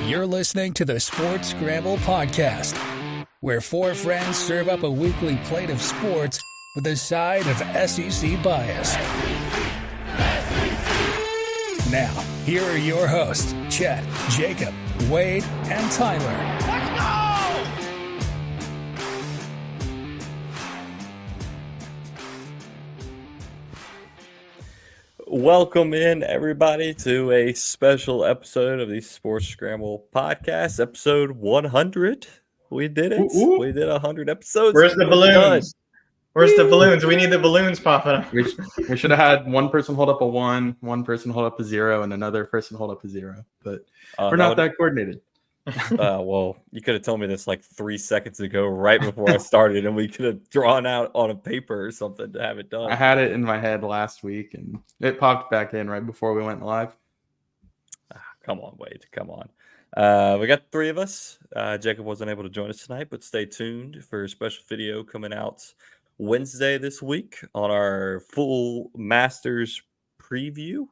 You're listening to the Sports Scramble podcast, where four friends serve up a weekly plate of sports with a side of SEC bias. Now, here are your hosts, Chet, Jacob, Wade, and Tyler. Welcome in, everybody, to a special episode of the Sports Scramble podcast, episode 100. We did it. Ooh. We did 100 episodes. Where's the balloons? Where's the balloons? We need the balloons popping up. We should have had one person hold up a 1, one person hold up a 0, and another person hold up a 0. But we're not that coordinated. Well, you could have told me this like 3 seconds ago, right before I started, and we could have drawn out on a paper or something to have it done. I had it in my head last week, and it popped back in right before we went live. Come on, Wade. Come on. We got 3 of us. Jacob wasn't able to join us tonight, but stay tuned for a special video coming out Wednesday this week on our full Masters preview,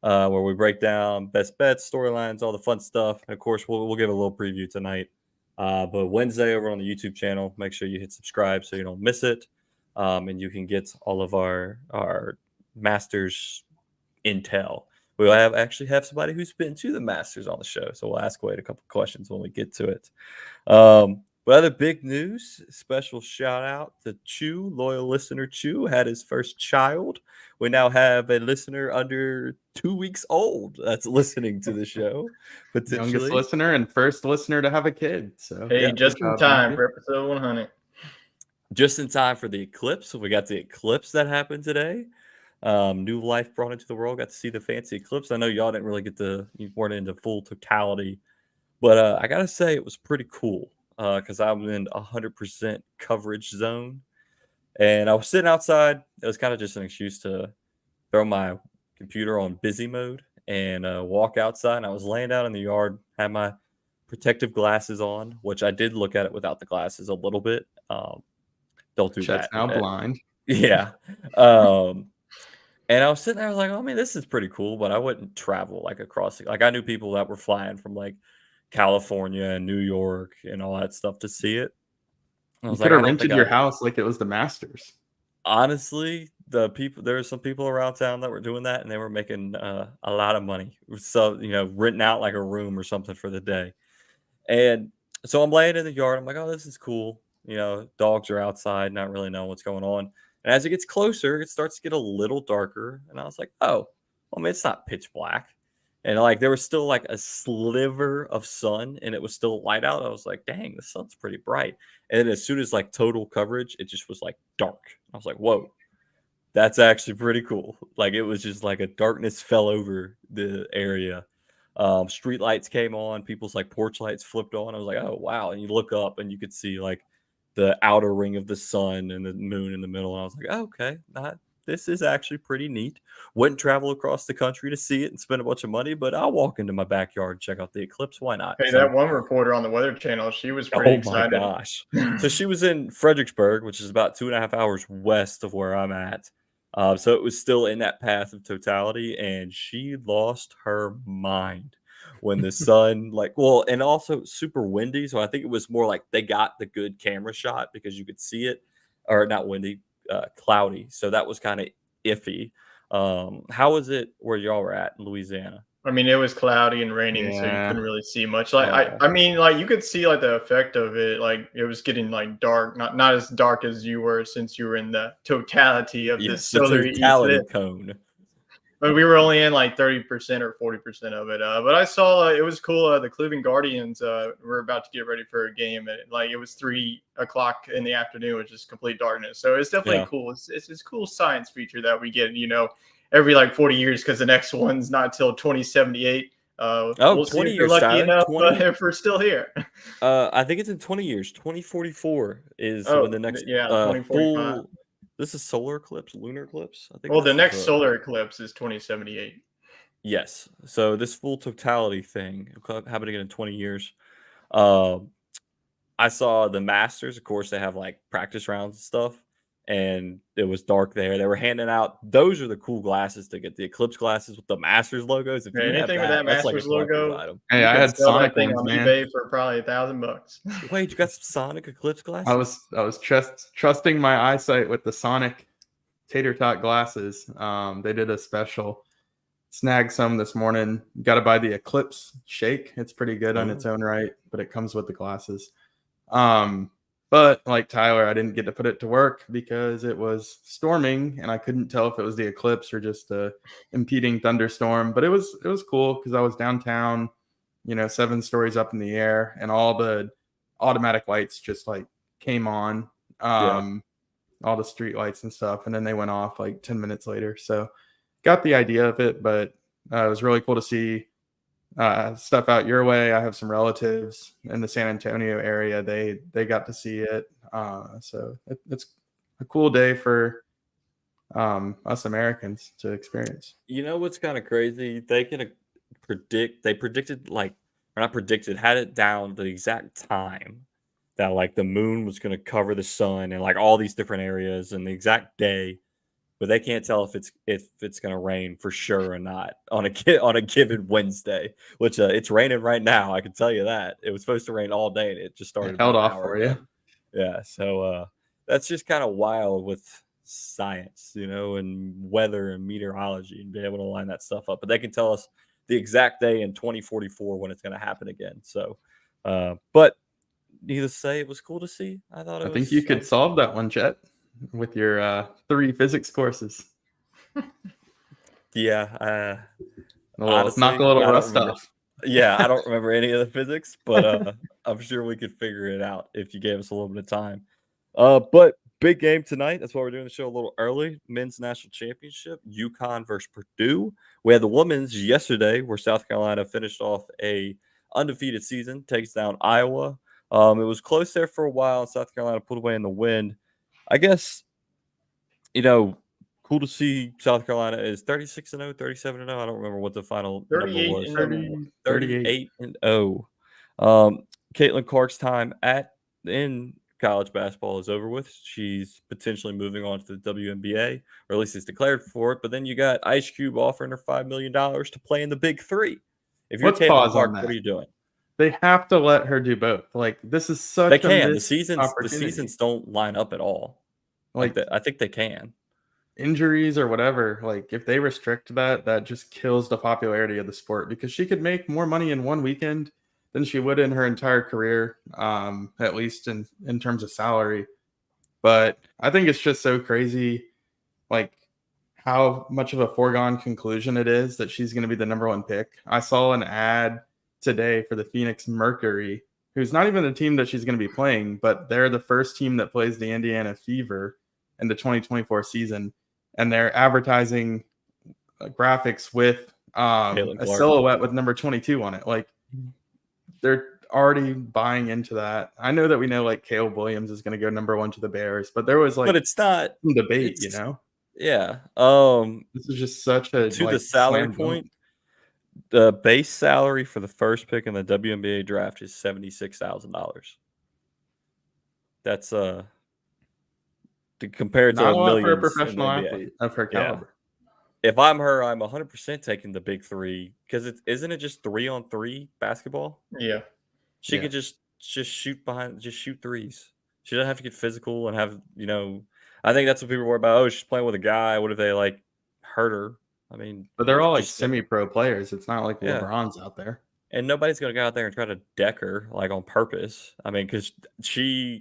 where we break down best bets, storylines, all the fun stuff. And of course, we'll give a little preview tonight. But Wednesday over on the YouTube channel, make sure you hit subscribe so you don't miss it. And you can get all of our Masters intel. We'll actually have somebody who's been to the Masters on the show. So we'll ask Wade a couple questions when we get to it. But other big news, special shout out to Chew, loyal listener Chew, had his first child. We now have a listener under 2 weeks old that's listening to the show. Potentially. Youngest listener and first listener to have a kid. So hey, just in time for episode 100. Just in time for the eclipse. So we got the eclipse that happened today. New life brought into the world. Got to see the fancy eclipse. I know y'all didn't really you weren't into full totality, but I gotta say it was pretty cool because I'm in 100% coverage zone, and I was sitting outside. It was kind of just an excuse to throw my computer on busy mode and walk outside. And I was laying down in the yard, had my protective glasses on, which I did look at it without the glasses a little bit. Don't do Chet's that. Now blind. Yeah. And I was sitting there, I was like, oh, man, this is pretty cool, but I wouldn't travel like across. Like I knew people that were flying from like California and New York and all that stuff to see it. I was like, could have rented your house like it was the Masters. Honestly, there were some people around town that were doing that, and they were making a lot of money. So, renting out like a room or something for the day. And so I'm laying in the yard. I'm like, oh, this is cool. Dogs are outside, not really knowing what's going on. And as it gets closer, it starts to get a little darker. And I was like, oh, well, man, it's not pitch black. And like there was still like a sliver of sun and it was still light out. I was like, dang, the sun's pretty bright. And then as soon as like total coverage, it just was like dark. I was like, whoa, that's actually pretty cool. Like it was just like a darkness fell over the area. Street lights came on, people's like porch lights flipped on. I was like, oh, wow. And you look up and you could see like the outer ring of the sun and the moon in the middle. And I was like, oh, okay, this is actually pretty neat. Wouldn't travel across the country to see it and spend a bunch of money, but I'll walk into my backyard and check out the eclipse. Why not? Hey, that one reporter on the Weather Channel, she was pretty excited. Oh, my gosh. So she was in Fredericksburg, which is about 2.5 hours west of where I'm at. So it was still in that path of totality, and she lost her mind when the sun and also super windy. So I think it was more like they got the good camera shot because you could see it, or not windy, cloudy. So that was kind of iffy. How was it where y'all were at in Louisiana? I mean, it was cloudy and raining, so you couldn't really see much. I mean, you could see like the effect of it. Like it was getting like dark, not as dark as you were since you were in the totality of the solar eclipse cone. But we were only in like 30% or 40% of it. But I saw it was cool. The Cleveland Guardians were about to get ready for a game. And it was 3 o'clock in the afternoon, which is complete darkness. So it's definitely cool. It's this cool science feature that we get, every 40 years because the next one's not till 2078. We'll 20 see if years, we're lucky enough 20. If we're still here. I think it's in 20 years. 2044 is when the next 2045. This is solar eclipse, lunar eclipse. I think. Well, the next solar eclipse is 2078. Yes. So this full totality thing happening in 20 years. I saw the Masters. Of course, they have like practice rounds and stuff. and it was dark there. They were handing out, those are the cool glasses to get, the Eclipse glasses with the Masters logos. If you have anything with that that's like a Masters collector's logo, item. Hey, you I can had sell Sonic that thing ones, on man. eBay for probably $1,000. Wait, you got some Sonic Eclipse glasses? I was trusting my eyesight with the Sonic tater tot glasses. They did a special. Snagged some this morning. Got to buy the Eclipse Shake. It's pretty good on its own right, but it comes with the glasses. But like Tyler, I didn't get to put it to work because it was storming and I couldn't tell if it was the eclipse or just a impeding thunderstorm. But it was cool because I was downtown, 7 stories up in the air, and all the automatic lights just like came on, all the street lights and stuff, and then they went off like 10 minutes later. So got the idea of it, but it was really cool to see stuff out your way. I have some relatives in the San Antonio area. They got to see it. So it's a cool day for us Americans to experience. You know what's kind of crazy? They predicted, like, or not predicted, had it down the exact time that like the moon was going to cover the sun and like all these different areas and the exact day. But they can't tell if it's going to rain for sure or not on a given Wednesday, which it's raining right now. I can tell you that. It was supposed to rain all day, and it just started. It held off for you. Yeah, so that's just kind of wild with science, and weather and meteorology, and being able to line that stuff up. But they can tell us the exact day in 2044 when it's going to happen again. So, but needless to say, it was cool to see. I think you could solve that one, Chet, with your 3 physics courses. Yeah, honestly, knock a little rust off. Yeah, I don't remember any of the physics, but I'm sure we could figure it out if you gave us a little bit of time. But big game tonight. That's why we're doing the show a little early. Men's national championship, UConn versus Purdue. We had the women's yesterday, where South Carolina finished off a undefeated season, takes down Iowa. It was close there for a while, and South Carolina pulled away in the wind. I guess, cool to see South Carolina is 36-0, 37-0. I don't remember what the final number was. 38-0. Caitlin Clark's time in college basketball is over with. She's potentially moving on to the WNBA, or at least it's declared for it. But then you got Ice Cube offering her $5 million to play in the Big Three. If you're Caitlin Clark, what are you doing? They have to let her do both. Like, this is such they can. The seasons don't line up at all. Like I think they can. Injuries or whatever, like if they restrict that just kills the popularity of the sport, because she could make more money in one weekend than she would in her entire career, at least in terms of salary. But I think it's just so crazy, like how much of a foregone conclusion it is that she's going to be the number 1 pick. I saw an ad today for the Phoenix Mercury, who's not even a team that she's going to be playing, but they're the first team that plays the Indiana Fever in the 2024 season. And they're advertising graphics with a silhouette with number 22 on it. Like, they're already buying into that. I know that we know like Caleb Williams is going to go number 1 to the Bears, but there was like, but it's not some debate, Yeah. This is just such a to the salary point. The base salary for the first pick in the WNBA draft is $76,000. That's compared to a million for a professional athlete of her caliber. Yeah. If I'm her, I'm 100% taking the Big Three, because isn't it just 3-on-3 basketball? Yeah, she could just shoot threes. She doesn't have to get physical and have I think that's what people worry about. Oh, she's playing with a guy. What if they like hurt her? I mean, but they're all like semi-pro players. It's not like LeBron's out there. And nobody's going to go out there and try to deck her like on purpose. I mean, because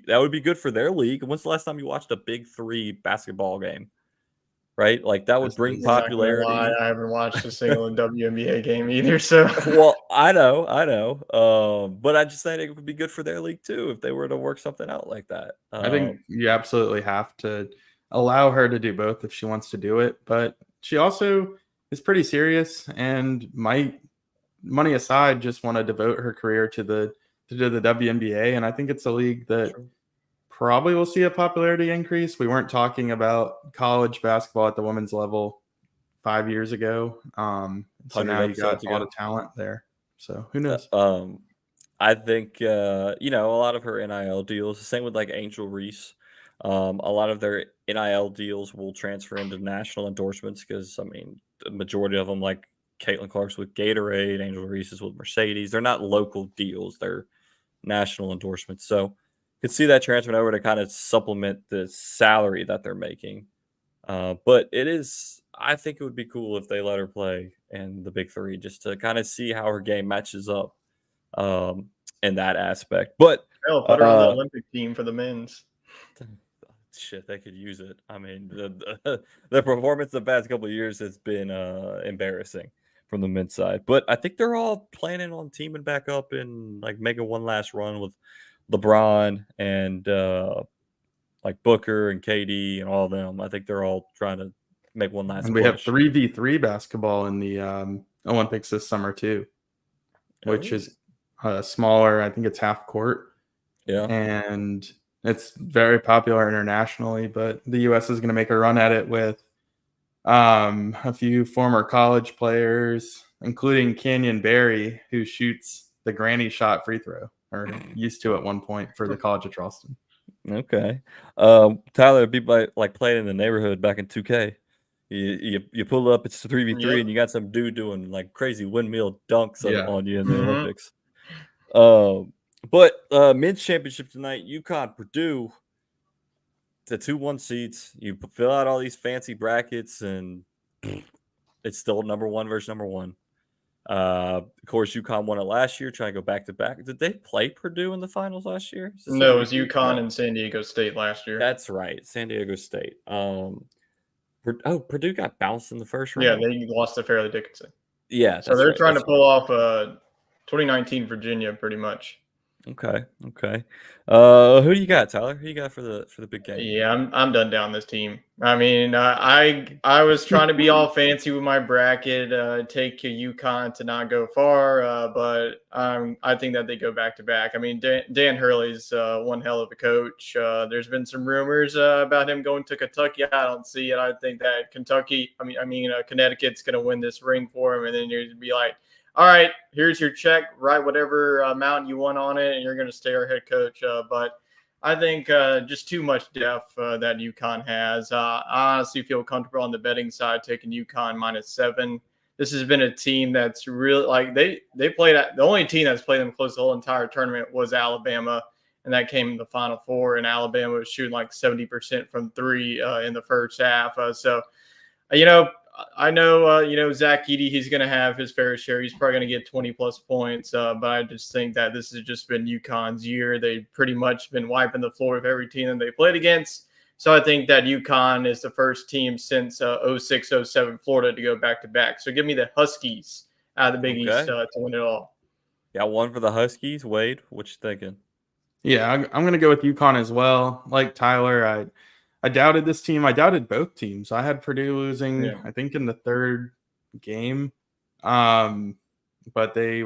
that would be good for their league. When's the last time you watched a Big Three basketball game? Right? Like, that would bring popularity. I haven't watched a single WNBA game either. So, well, I know. But I just think it would be good for their league too if they were to work something out like that. I think you absolutely have to allow her to do both if she wants to do it. But she also is pretty serious and might, money aside, just want to devote her career to the WNBA. And I think it's a league that probably will see a popularity increase. We weren't talking about college basketball at the women's level 5 years ago. So now you got a lot of talent there. So who knows? I think, a lot of her NIL deals, the same with like Angel Reese. A lot of their NIL deals will transfer into national endorsements because, I mean, the majority of them, like Caitlin Clark's with Gatorade, Angel Reese's with Mercedes, they're not local deals. They're national endorsements. So you could see that transfer over to kind of supplement the salary that they're making. But I think it would be cool if they let her play in the Big Three just to kind of see how her game matches up in that aspect. But Hell, put her on the Olympic team for the men's. shit, they could use it. I mean, the performance the past couple of years has been embarrassing from the men's side. But I think they're all planning on teaming back up and like making one last run with LeBron and like Booker and KD and all of them. I think they're all trying to make one last. And we have 3v3 basketball in the Olympics this summer too, which is smaller. I think it's half court. Yeah, and it's very popular internationally. But the U.S. is going to make a run at it with a few former college players, including Canyon Barry, who shoots the granny shot free throw, or used to at one point for the College of Charleston. Okay. Tyler, it'd be like playing in the neighborhood back in 2K. You pull up, it's 3v3, and you got some dude doing like crazy windmill dunks on you in the Olympics. But men's championship tonight, UConn, Purdue, the 2-1 seats. You fill out all these fancy brackets, and it's still number one versus number one. Of course, UConn won it last year, trying to go back to back. Did they play Purdue in the finals last year? No, it was UConn and San Diego State last year. That's right, San Diego State. Purdue got bounced in the first round. Yeah, they lost to Fairleigh Dickinson. Yeah, so they're trying to pull off 2019 Virginia, pretty much. Okay. Who do you got, Tyler? Who you got for the big game? Yeah, I'm done down this team. I mean, I was trying to be all fancy with my bracket, take UConn to not go far, but I think that they go back to back. I mean, Dan Hurley's one hell of a coach. There's been some rumors about him going to Kentucky. I don't see it. I think that Connecticut's going to win this ring for him, and then you'd be like, all right, here's your check, write whatever amount you want on it, and you're going to stay our head coach. But I think just too much depth that UConn has. I honestly feel comfortable on the betting side taking UConn -7. This has been a team that's really like they played the only team that's played them close the whole entire tournament was Alabama, and that came in the Final Four. And Alabama was shooting like 70% from three in the first half. I know, Zach Edey, he's going to have his fair share. He's probably going to get 20-plus points, but I just think that this has just been UConn's year. They've pretty much been wiping the floor with every team that they played against. So I think that UConn is the first team since 06-07 Florida to go back-to-back. So give me the Huskies out of the Big East to win it all. Got one for the Huskies. Wade, what you thinking? Yeah, I'm going to go with UConn as well. Like Tyler, I doubted this team. I doubted both teams. I had Purdue losing, I think, in the third game. But they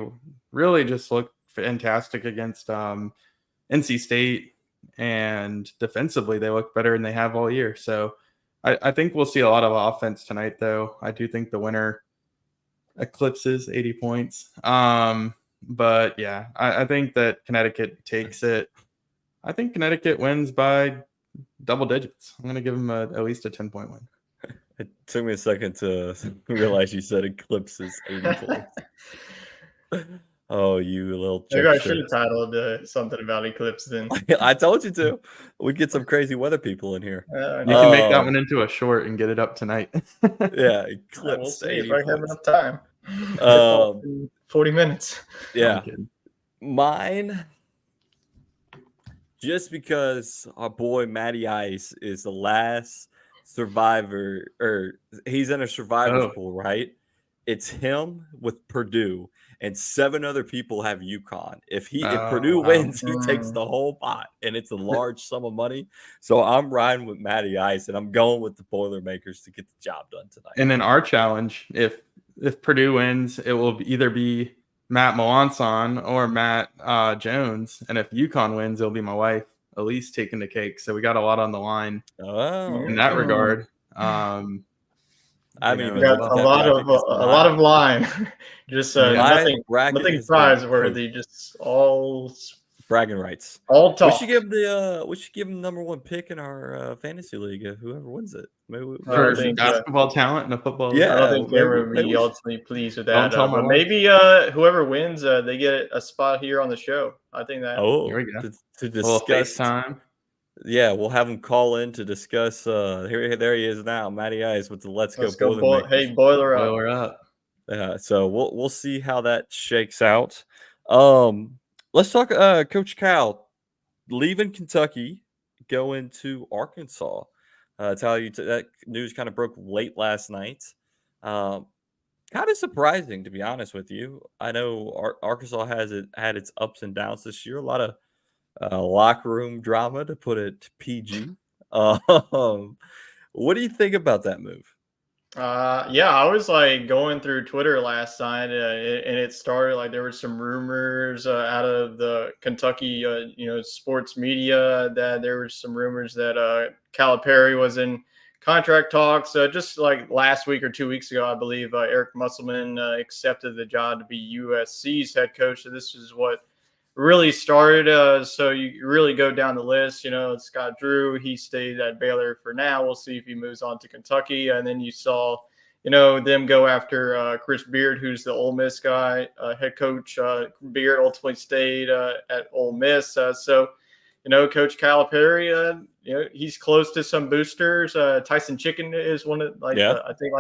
really just looked fantastic against NC State. And defensively, they look better than they have all year. So I think we'll see a lot of offense tonight, though. I do think the winner eclipses 80 points. But, yeah, I think that Connecticut takes it. I think Connecticut wins by double digits. I'm going to give them at least a 10-point win. It took me a second to realize you said eclipses 80 points. Oh, you little Maybe I should have titled something about eclipse then. I told you to. We get some crazy weather people in here. You can make that one into a short and get it up tonight. Yeah, eclipse. We'll see if I have enough time. 40 minutes. Yeah. Mine, just because our boy Matty Ice is the last survivor, or he's in a survivor's pool, right? It's him with Purdue, and 7 other people have UConn. If Purdue wins, he takes the whole pot, and it's a large sum of money. So I'm riding with Matty Ice, and I'm going with the Boilermakers to get the job done tonight. And then our challenge, if Purdue wins, it will either be Matt Melanson or Matt Jones, and if UConn wins, it'll be my wife Elise taking the cake. So we got a lot on the line in that regard. I mean, got a lot of line, just nothing prize worthy, just all bragging rights. All talk. We should give him number one pick in our fantasy league. Whoever wins it, For basketball talent in a football league. I don't think Cameron would be ultimately pleased with that. But maybe whoever wins, they get a spot here on the show. I think that. Oh, here we go. To discuss time. Yeah, we'll have him call in to discuss. There he is now, Matty Ice with the Let's Go Boilermakers. Hey, boiler up. Boiler up. So we'll see how that shakes out. Let's talk Coach Cal leaving Kentucky, going to Arkansas. That news kind of broke late last night. Kind of surprising, to be honest with you. I know Arkansas had its ups and downs this year. A lot of locker room drama, to put it PG. What do you think about that move? Yeah, I was like going through Twitter last night, and it started like there were some rumors out of the Kentucky, sports media that there were some rumors that Calipari was in contract talks. Just like last week or 2 weeks ago, I believe Eric Musselman accepted the job to be USC's head coach. So this is what really started. So you really go down the list. Scott Drew, he stayed at Baylor for now. We'll see if he moves on to Kentucky. And then you saw, them go after Chris Beard, who's the Ole Miss guy, head coach. Beard ultimately stayed at Ole Miss. Coach Calipari, he's close to some boosters. Tyson Chicken is one of I think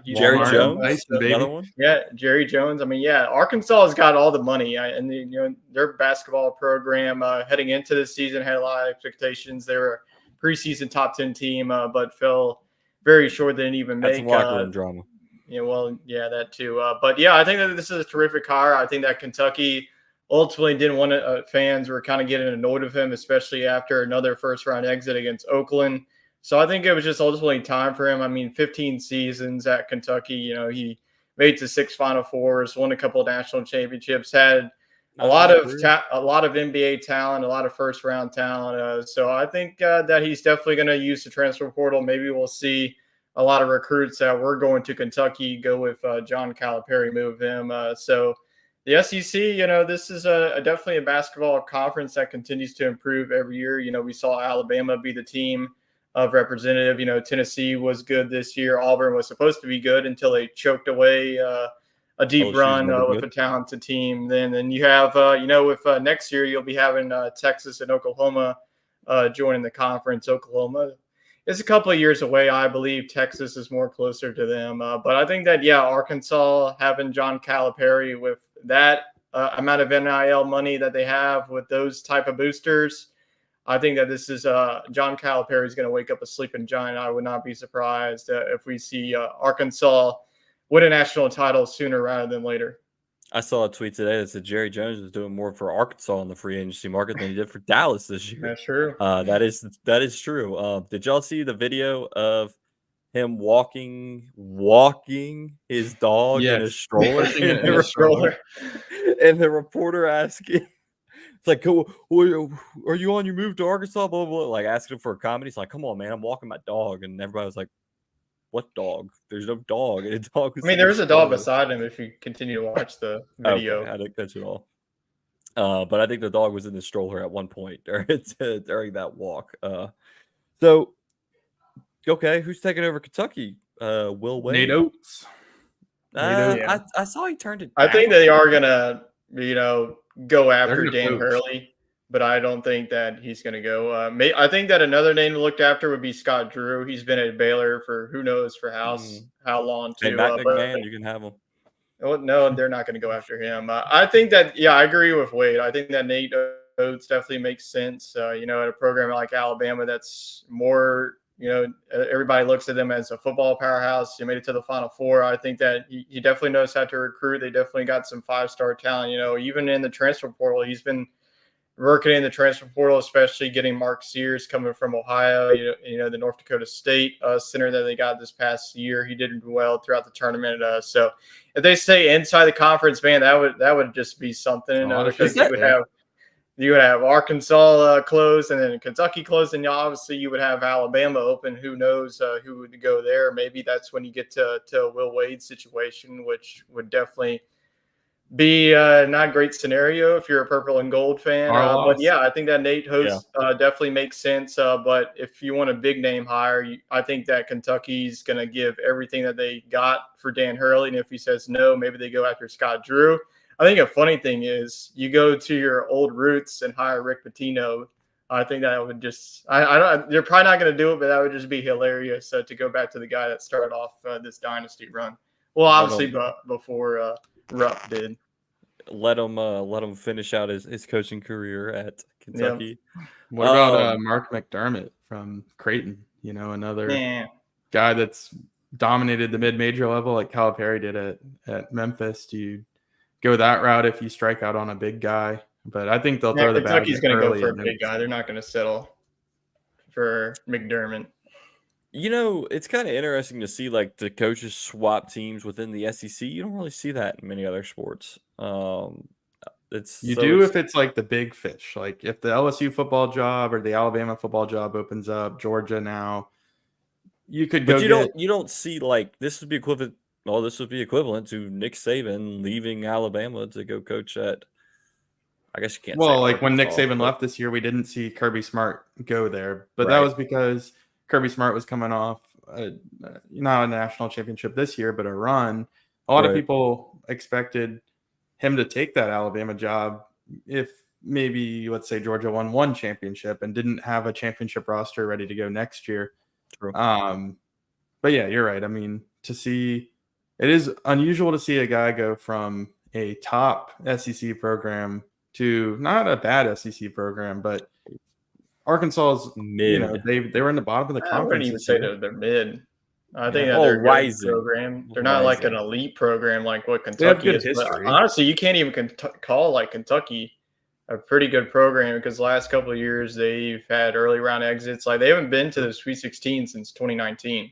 Jerry Jones, another one. Yeah, Jerry Jones. I mean, Arkansas has got all the money, and their basketball program heading into the season had a lot of expectations. They were a preseason top 10 team, but fell very short. They didn't even make some locker room drama. That too. But I think that this is a terrific hire. I think that Kentucky ultimately didn't want to, fans were kind of getting annoyed with him, especially after another first-round exit against Oakland. So I think it was just ultimately time for him. I mean, 15 seasons at Kentucky, he made it to 6 Final Fours, won a couple of national championships, had a lot of NBA talent, a lot of first-round talent. So I think that he's definitely going to use the transfer portal. Maybe we'll see a lot of recruits that were going to Kentucky go with John Calipari, move him. The SEC, this is definitely a basketball conference that continues to improve every year. We saw Alabama be the team of representative. Tennessee was good this year. Auburn was supposed to be good until they choked away a deep run with a talented team. Then you have, with next year, you'll be having Texas and Oklahoma joining the conference. Oklahoma is a couple of years away. I believe Texas is more closer to them. But I think that, Arkansas having John Calipari with that amount of NIL money that they have with those type of boosters, I think that this is John Calipari is going to wake up a sleeping giant. I would not be surprised if we see Arkansas win a national title sooner rather than later. I saw a tweet today that said Jerry Jones is doing more for Arkansas in the free agency market than he did for Dallas this year. That's true. That is true. Did y'all see the video of him walking his dog in a stroller? And the reporter asking, it's like, are you on your move to Arkansas? Blah, blah, blah. Like asking him for a comment. He's like, come on, man, I'm walking my dog. And everybody was like, what dog? There's no dog. And there was a dog beside him if you continue to watch the video. Okay, I didn't catch it all. But I think the dog was in the stroller at one point during that walk. Okay, who's taking over Kentucky? Will Wade? Nate Oates. I saw he turned it down. I think they are going to, go after Dan Hurley, but I don't think that he's going to go. I think that another name looked after would be Scott Drew. He's been at Baylor for who knows for how long too. Hey, Matt McMahon, you can have him. Oh, no, they're not going to go after him. I think that, I agree with Wade. I think that Nate Oates definitely makes sense. At a program like Alabama that's more, everybody looks at them as a football powerhouse. He made it to the Final Four. I think that he definitely knows how to recruit. They definitely got some 5-star talent. Even in the transfer portal, he's been working in the transfer portal, especially getting Mark Sears coming from Ohio, the North Dakota State center that they got this past year. He did well throughout the tournament. So if they stay inside the conference, man, that would just be something. Because you would have Arkansas closed and then Kentucky closed, and obviously you would have Alabama open. Who knows who would go there? Maybe that's when you get to Will Wade's situation, which would definitely be not a great scenario if you're a purple and gold fan. But yeah, I think that Nate Host definitely makes sense. But if you want a big name hire, I think that Kentucky's going to give everything that they got for Dan Hurley. And if he says no, maybe they go after Scott Drew. I think a funny thing is you go to your old roots and hire Rick Pitino. I think that would just I don't. They're probably not going to do it, but that would just be hilarious to go back to the guy that started off this dynasty run. Well, obviously, before Rupp did. Let him finish out his coaching career at Kentucky. Yep. What about Mark McDermott from Creighton? You know, another guy that's dominated the mid-major level like Calipari did at Memphis. Do you go that route if you strike out on a big guy? But I think they'll throw the bag. Kentucky's going to go for a big guy. They're not going to settle for McDermott. You know, it's kind of interesting to see like the coaches swap teams within the SEC. You don't really see that in many other sports. If it's like the big fish, like if the LSU football job or the Alabama football job opens up, Georgia now, you could go. But you don't see like this would be equivalent. Well, this would be equivalent to Nick Saban leaving Alabama to go coach at. I guess you can't. Well, like when Nick Saban left this year, we didn't see Kirby Smart go there, but that was because Kirby Smart was coming off not a national championship this year, but a run. A lot of people expected him to take that Alabama job if maybe, let's say, Georgia won one championship and didn't have a championship roster ready to go next year. True. But yeah, you're right. I mean, it is unusual to see a guy go from a top SEC program to not a bad SEC program, but Arkansas is mid. You know, they were in the bottom of the conference. I wouldn't even say they're mid. I think that they're a rising program. They're not like an elite program like what Kentucky is. But honestly, you can't even call like Kentucky a pretty good program because the last couple of years they've had early round exits. Like they haven't been to the Sweet 16 since 2019.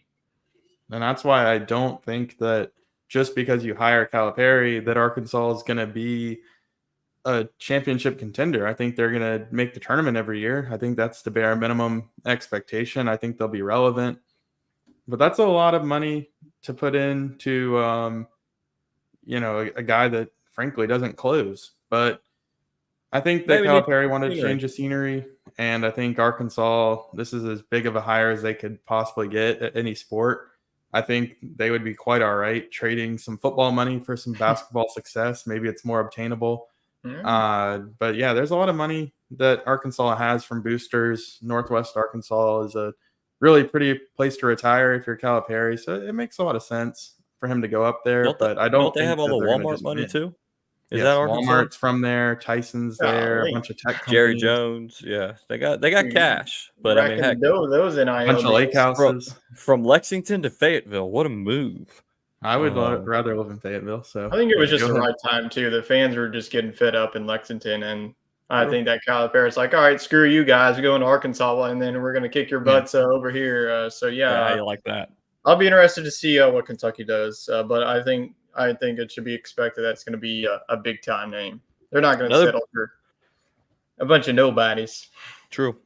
And that's why I don't think that just because you hire Calipari that Arkansas is going to be a championship contender. I think they're going to make the tournament every year. I think that's the bare minimum expectation. I think they'll be relevant. But that's a lot of money to put into, a guy that frankly doesn't close. But I think that Calipari wanted to change the scenery, and I think Arkansas, this is as big of a hire as they could possibly get at any sport. I think they would be quite all right trading some football money for some basketball success. Maybe it's more obtainable. But yeah, there's a lot of money that Arkansas has from boosters. Northwest Arkansas is a really pretty place to retire if you're Calipari. So it makes a lot of sense for him to go up there. Don't they have all the Walmart money too? Is that Arkansas? Walmart's from there, Tyson's there, a bunch of tech companies. Jerry Jones, they got cash. But I mean, heck, those NIL a bunch of lake houses from Lexington to Fayetteville. What a move! I would rather live in Fayetteville. So I think it was just the right time too. The fans were just getting fed up in Lexington, and I think that Calipari's like, all right, screw you guys, we're going to Arkansas, and then we're going to kick your butts over here. I like that. I'll be interested to see what Kentucky does, but I think it should be expected that's going to be a big time name. They're not going to settle for a bunch of nobodies. True.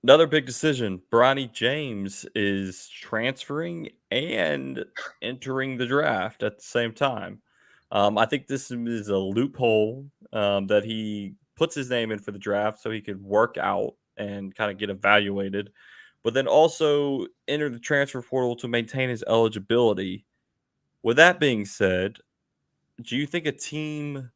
Another big decision. Bronny James is transferring and entering the draft at the same time. I think this is a loophole that he puts his name in for the draft so he could work out and kind of get evaluated, but then also enter the transfer portal to maintain his eligibility. With that being said, do you think a team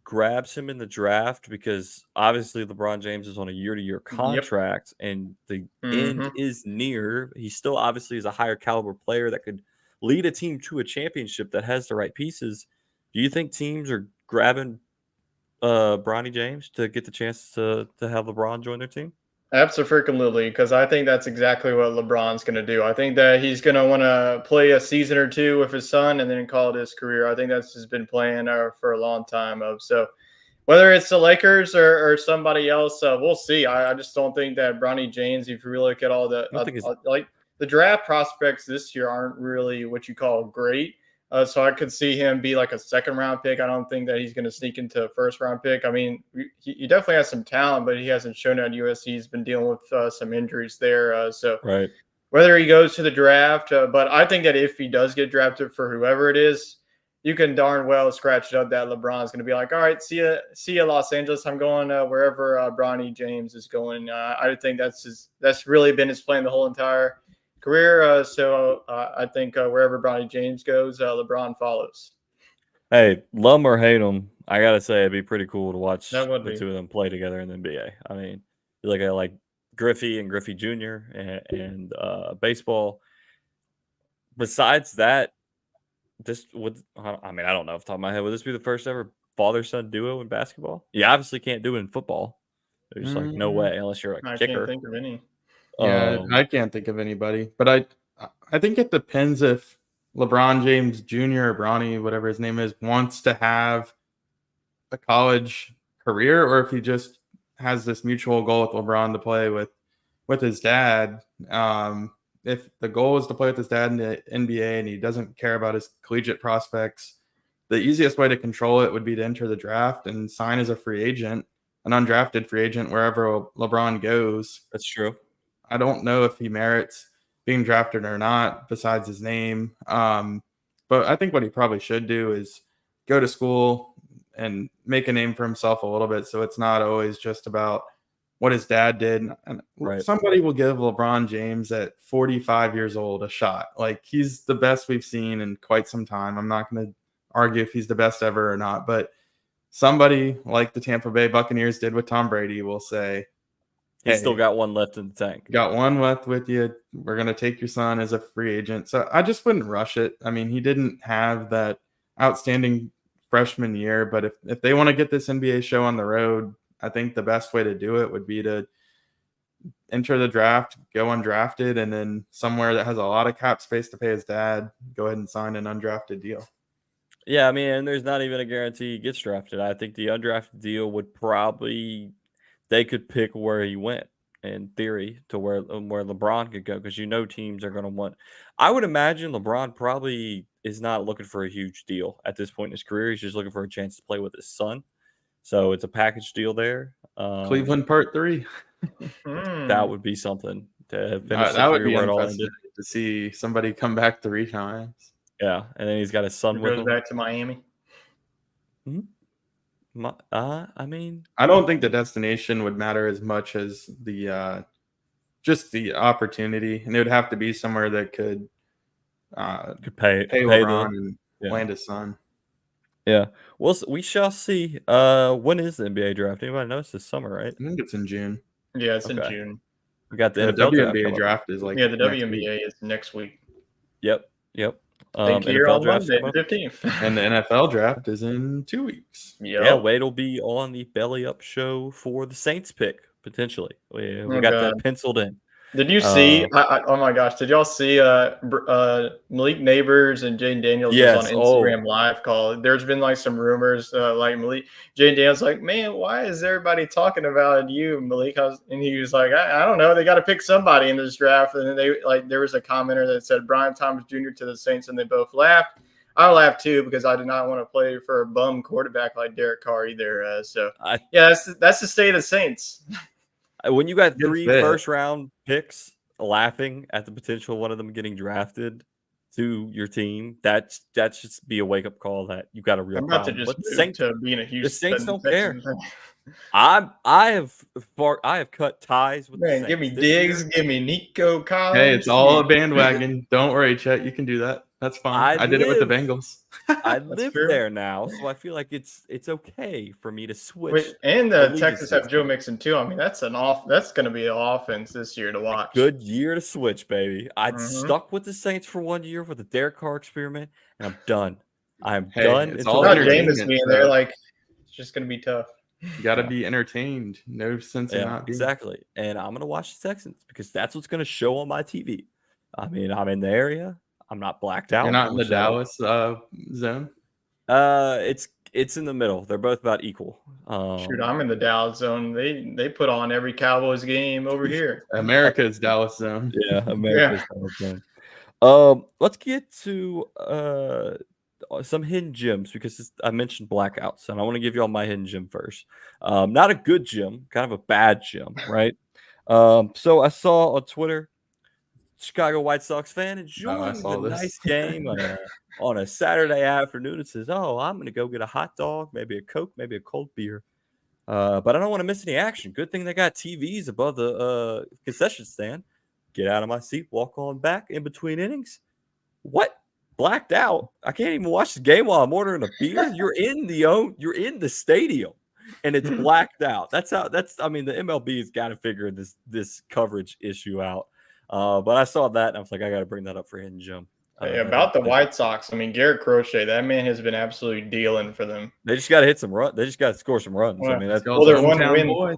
grabs him in the draft? Because obviously LeBron James is on a year-to-year contract and the end is near. He still obviously is a higher caliber player that could lead a team to a championship that has the right pieces. Do you think teams are grabbing Bronny James to get the chance to have LeBron join their team? Absolutely, because I think that's exactly what LeBron's going to do. I think that he's going to want to play a season or two with his son and then call it his career. I think that's his been playing for a long time. So whether it's the Lakers or somebody else, we'll see. I just don't think that Bronny James, if you really look at all the the draft prospects this year aren't really what you call great. So I could see him be like a second-round pick. I don't think that he's going to sneak into a first-round pick. I mean, he definitely has some talent, but he hasn't shown it at USC. He's been dealing with some injuries there. Whether he goes to the draft, but I think that if he does get drafted for whoever it is, you can darn well scratch it up that LeBron's going to be like, all right, see ya, Los Angeles. I'm going wherever Bronny James is going. I think that's really been his plan the whole entire career. So I think wherever Bronny James goes, LeBron follows. Hey, love him or hate him, I gotta say it'd be pretty cool to watch That would the be. two of them play together in the NBA. I mean, you look at like Griffey and Griffey Jr. and baseball. Besides that, this would I mean, I don't know off the top of my head. Would this be the first ever father-son duo in basketball? You obviously can't do it in football. There's just like no way unless you're like a I kicker. can't think of any. Yeah, I can't think of anybody. But I think it depends if LeBron James Jr. or Bronny, whatever his name is, wants to have a college career, or if he just has this mutual goal with LeBron to play with his dad. If the goal is to play with his dad in the NBA and he doesn't care about his collegiate prospects, the easiest way to control it would be to enter the draft and sign as a free agent, an undrafted free agent wherever LeBron goes. That's true. I don't know if he merits being drafted or not besides his name. But I think what he probably should do is go to school and make a name for himself a little bit. So it's not always just about what his dad did. And somebody will give LeBron James at 45 years old a shot. Like, he's the best we've seen in quite some time. I'm not going to argue if he's the best ever or not, but somebody like the Tampa Bay Buccaneers did with Tom Brady will say, he's still got one left in the tank. Got one left with you. We're going to take your son as a free agent. So I just wouldn't rush it. I mean, he didn't have that outstanding freshman year, but if they want to get this NBA show on the road, I think the best way to do it would be to enter the draft, go undrafted, and then somewhere that has a lot of cap space to pay his dad, go ahead and sign an undrafted deal. Yeah, I mean, and there's not even a guarantee he gets drafted. I think the undrafted deal would probably – they could pick where he went in theory to where LeBron could go, because teams are going to want – I would imagine LeBron probably is not looking for a huge deal at this point in his career. He's just looking for a chance to play with his son. So it's a package deal there. Cleveland Part 3. That would be something to finish that would be where it all ended. to see somebody come back 3 times. Yeah, and then he's got his son with him. Goes back to Miami. I mean, I don't think the destination would matter as much as the just the opportunity, and it would have to be somewhere that could pay LeBron and land his son. Yeah, well, we shall see. When is the NBA draft? Anybody know? It's this summer, right? I think it's in June. Yeah, it's in June. We got the NFL WNBA draft is like the WNBA is next week. Yep. Thank you. On Monday, the 15th. And the NFL draft is in 2 weeks. Yeah, Wade will be on the Belly Up show for the Saints pick, potentially. We got that penciled in. Did you see? Oh my gosh! Did y'all see Malik Neighbors and Jane Daniels was on Instagram live call? There's been like some rumors, like Jane Daniels, like, man, why is everybody talking about you, Malik? And he was like, I don't know. They got to pick somebody in this draft. And then there was a commenter that said Brian Thomas Jr. to the Saints, and they both laughed. I laughed too because I did not want to play for a bum quarterback like Derek Carr either. That's the state of the Saints. When you got 3 first-round picks laughing at the potential of one of them getting drafted to your team, that should be a wake-up call that you got a real problem. I'm about to just move to being a Houston. The Saints don't care. I have cut ties with the Saints. Give me Diggs, give me Nico Collins. Hey, it's all a bandwagon. Don't worry, Chet. You can do that. That's fine. I did it with the Bengals. I live there now, so I feel like it's okay for me to switch. And the Texans have Joe Mixon too. I mean, that's going to be an offense this year to watch. Good year to switch, baby. I'd stuck with the Saints for 1 year for the Derek Carr experiment, and I'm done. I'm done. It's all entertainment being there. Like, it's just going to be tough. You got to be entertained. No sense in not being. Exactly. And I'm going to watch the Texans because that's what's going to show on my TV. I mean, I'm in the area. I'm not blacked out. You're not in the Dallas zone? It's in the middle. They're both about equal. Shoot, I'm in the Dallas zone. They put on every Cowboys game over here. America's Dallas zone. Yeah, America's Dallas zone. Let's get to some hidden gems because I mentioned blackouts, and I want to give you all my hidden gem first. Not a good gem, kind of a bad gem, right? So I saw on Twitter Chicago White Sox fan enjoying saw the this. nice game on a Saturday afternoon. It says, "Oh, I'm going to go get a hot dog, maybe a Coke, maybe a cold beer. But I don't want to miss any action. Good thing they got TVs above the concession stand. Get out of my seat, walk on back in between innings. What? Blacked out. I can't even watch the game while I'm ordering a beer. You're in the stadium, and it's blacked out. I mean, the MLB has got to figure this coverage issue out. But I saw that, and I was like, I got to bring that up for Hidden Gem. About the White Sox, I mean, Garrett Crochet, that man has been absolutely dealing for them. They just got to hit some run. They just got to score some runs. Well, I mean, that's they're one win. Boy.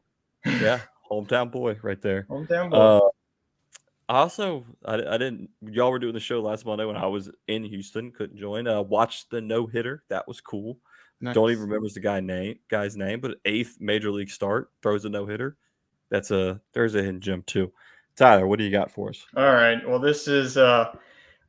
Yeah, hometown boy right there. Hometown boy. I didn't. Y'all were doing the show last Monday when I was in Houston. Couldn't join. Watched the no hitter. That was cool. Nice. Don't even remember the guy's name, but 8th major league start, throws a no hitter. There's a Hidden Gem too. Tyler, what do you got for us? All right. Well, this is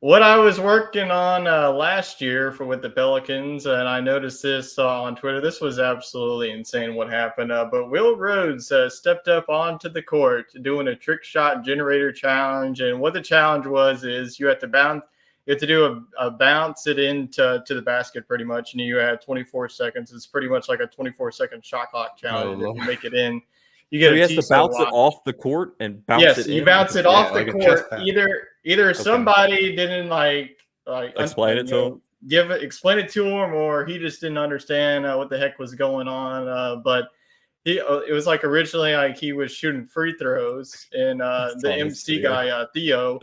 what I was working on last year with the Pelicans, and I noticed this on Twitter. This was absolutely insane what happened. But Will Rhodes stepped up onto the court doing a trick shot generator challenge, and what the challenge is you have to bounce. You have to do a bounce it into the basket pretty much, and you have 24 seconds. It's pretty much like a 24-second shot clock challenge. If you make it in, you get so he has to bounce it off the court and bounce it in. Yes, you bounce it off the like court. Either somebody didn't like explain it to him. Explain it to him, or he just didn't understand what the heck was going on. But it was like originally like he was shooting free throws, and the MC guy Theo.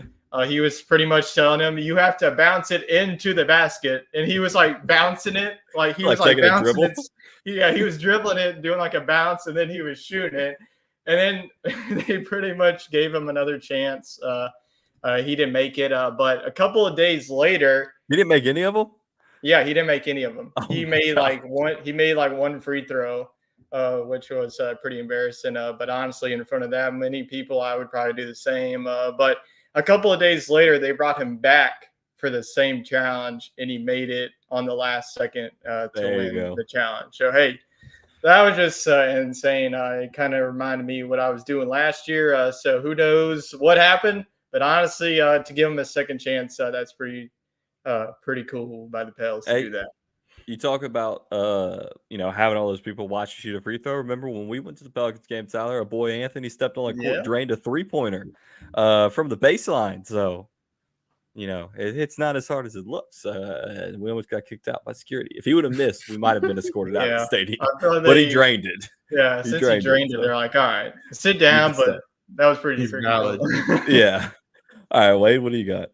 He was pretty much telling him you have to bounce it into the basket, and he was like bouncing it, like he was like bouncing it. Yeah, he was dribbling it, doing like a bounce, and then he was shooting it, and then they pretty much gave him another chance. He didn't make it, but a couple of days later, he didn't make any of them. Yeah, he didn't make any of them. He made like one free throw, which was pretty embarrassing. But honestly, in front of that many people, I would probably do the same. But a couple of days later, they brought him back for the same challenge, and he made it on the last second to win the challenge. So, hey, that was just insane. It kind of reminded me what I was doing last year. So who knows what happened? But honestly, to give him a second chance, that's pretty cool by the Pels to do that. You talk about having all those people watch you shoot a free throw. Remember when we went to the Pelicans game, Tyler, our boy Anthony stepped on court, drained a 3-pointer from the baseline. So, it's not as hard as it looks. We almost got kicked out by security. If he would have missed, we might have been escorted out of the stadium. But he drained it. Yeah, since he drained it, they're like, all right, sit down. But that was pretty valid. Yeah. All right, Wade, what do you got?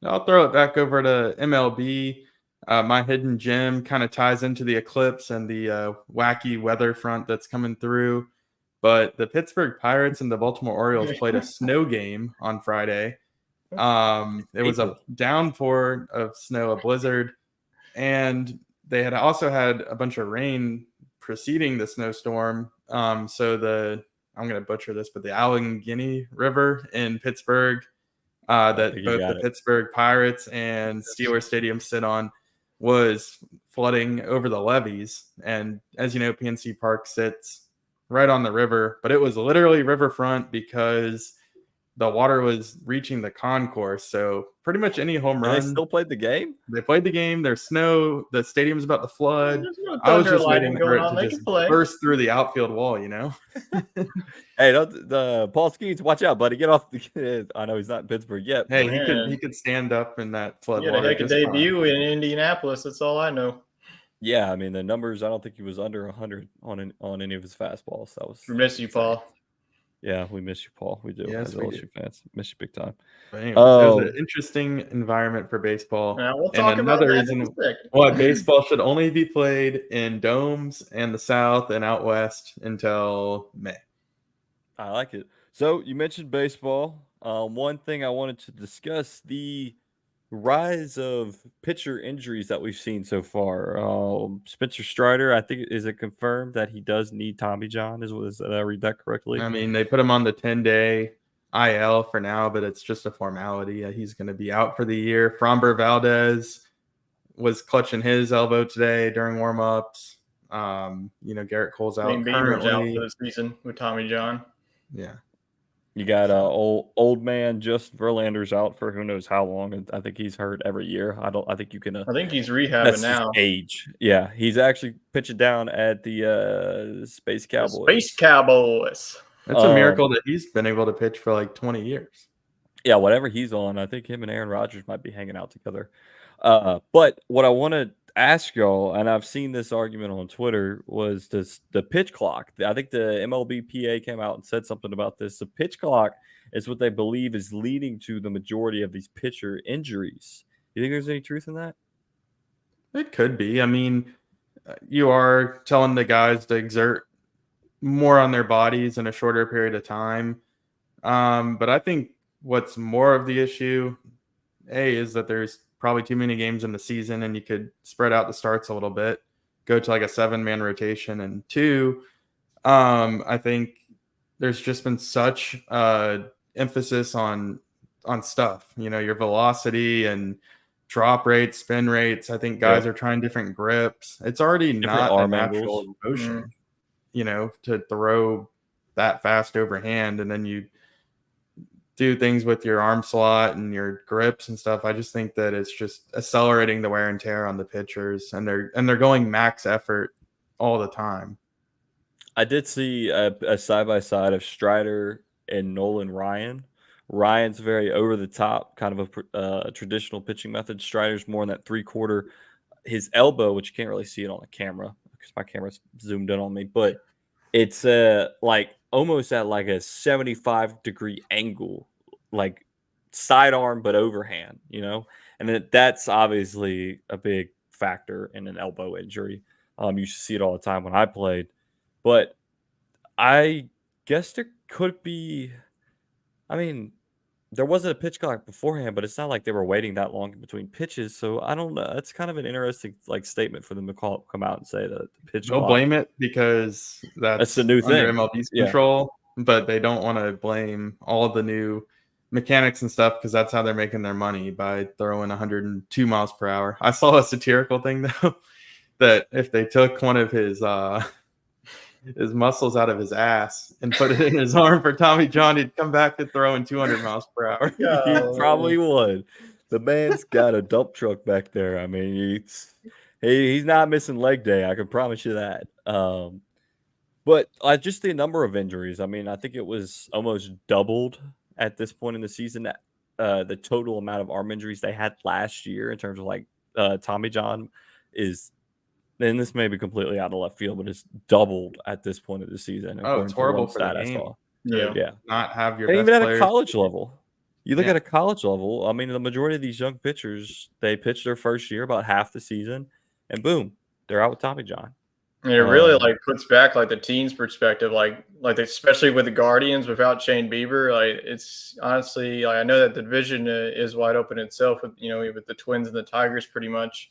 I'll throw it back over to MLB. My hidden gem kind of ties into the eclipse and the wacky weather front that's coming through. But the Pittsburgh Pirates and the Baltimore Orioles played a snow game on Friday. It was a downpour of snow, a blizzard, and they had also had a bunch of rain preceding the snowstorm. So I'm going to butcher this, but the Allegheny River in Pittsburgh, that both the Pittsburgh Pirates and Steelers Stadium sit on, was flooding over the levees. And as you know, PNC Park sits right on the river, but it was literally riverfront because the water was reaching the concourse. So pretty much any home run. They still played the game? They played the game. There's snow. The stadium's about to flood. I was just waiting for it to just burst through the outfield wall, Hey, the Paul Skeens, watch out, buddy. Get off the. I know he's not in Pittsburgh yet. Hey, he could stand up in that flood water. He had a heck of debut in Indianapolis. That's all I know. Yeah, I mean the numbers. I don't think he was under 100 on any of his fastballs. That was. We miss you, Paul. Yeah, we miss you, Paul. We do. Yes, as LSU fans, miss you big time. But anyways, it was an interesting environment for baseball. We'll talk about that reason why baseball should only be played in domes and the South and out west until May. I like it. So you mentioned baseball. One thing I wanted to discuss, the rise of pitcher injuries that we've seen so far. Spencer Strider, I think, is it confirmed that he does need Tommy John? Did I read that correctly? I mean, they put him on the 10-day IL for now, but it's just a formality. He's going to be out for the year. Framber Valdez was clutching his elbow today during warmups. Garrett Cole's out currently. Out for the season with Tommy John. Yeah. You got old man Justin Verlander's out for who knows how long. And I think he's hurt every year. I think you can. I think he's rehabbing That's now. his age. Yeah, he's actually pitching down at the Space Cowboys. Space Cowboys. It's a miracle that he's been able to pitch for like 20 years. Yeah, whatever he's on, I think him and Aaron Rodgers might be hanging out together. But what I want to ask y'all, and I've seen this argument on Twitter, was the pitch clock. I think the MLBPA came out and said something about this. The pitch clock is what they believe is leading to the majority of these pitcher injuries. You think there's any truth in that? It could be. I mean, you are telling the guys to exert more on their bodies in a shorter period of time. But I think what's more of the issue, is that there's probably too many games in the season and you could spread out the starts a little bit, go to like a 7-man rotation. And 2, I think there's just been such emphasis on stuff, your velocity and drop rates, spin rates. I think guys are trying different grips. It's already not a natural motion, to throw that fast overhand. And then you do things with your arm slot and your grips and stuff. I just think that it's just accelerating the wear and tear on the pitchers, and they're going max effort all the time. I did see a side-by-side of Strider and Nolan Ryan. Ryan's very over the top, kind of a traditional pitching method. Strider's more in that 3/4. His elbow, which you can't really see it on the camera because my camera's zoomed in on me, but it's like almost at like a 75-degree angle, like sidearm but overhand, and that's obviously a big factor in an elbow injury. You see it all the time when I played, but I guess there could be. I mean, there wasn't a pitch clock beforehand, but it's not like they were waiting that long in between pitches. So I don't know. It's kind of an interesting statement for them to come out and say that the pitch They'll clock. blame it because that's the new thing. MLB's control, but they don't want to blame all of the new mechanics and stuff because that's how they're making their money, by throwing 102 miles per hour. I saw a satirical thing though, that if they took one of his muscles out of his ass and put it in his arm for Tommy John, he'd come back to throwing 200 miles per hour. He probably would. The man's got a dump truck back there. I mean, he's not missing leg day. I can promise you that. But just the number of injuries. I mean, I think it was almost doubled at this point in the season. The total amount of arm injuries they had last year in terms of Tommy John is. And this may be completely out of left field, but it's doubled at this point of the season. Oh, it's horrible for the game. Yeah. Not have your and best even players. At a college level. You look at a college level, I mean, the majority of these young pitchers, they pitch their first year about half the season, and boom, they're out with Tommy John. And it really puts back the team's perspective, like especially with the Guardians without Shane Bieber. It's honestly, I know that the division is wide open itself with with the Twins and the Tigers pretty much.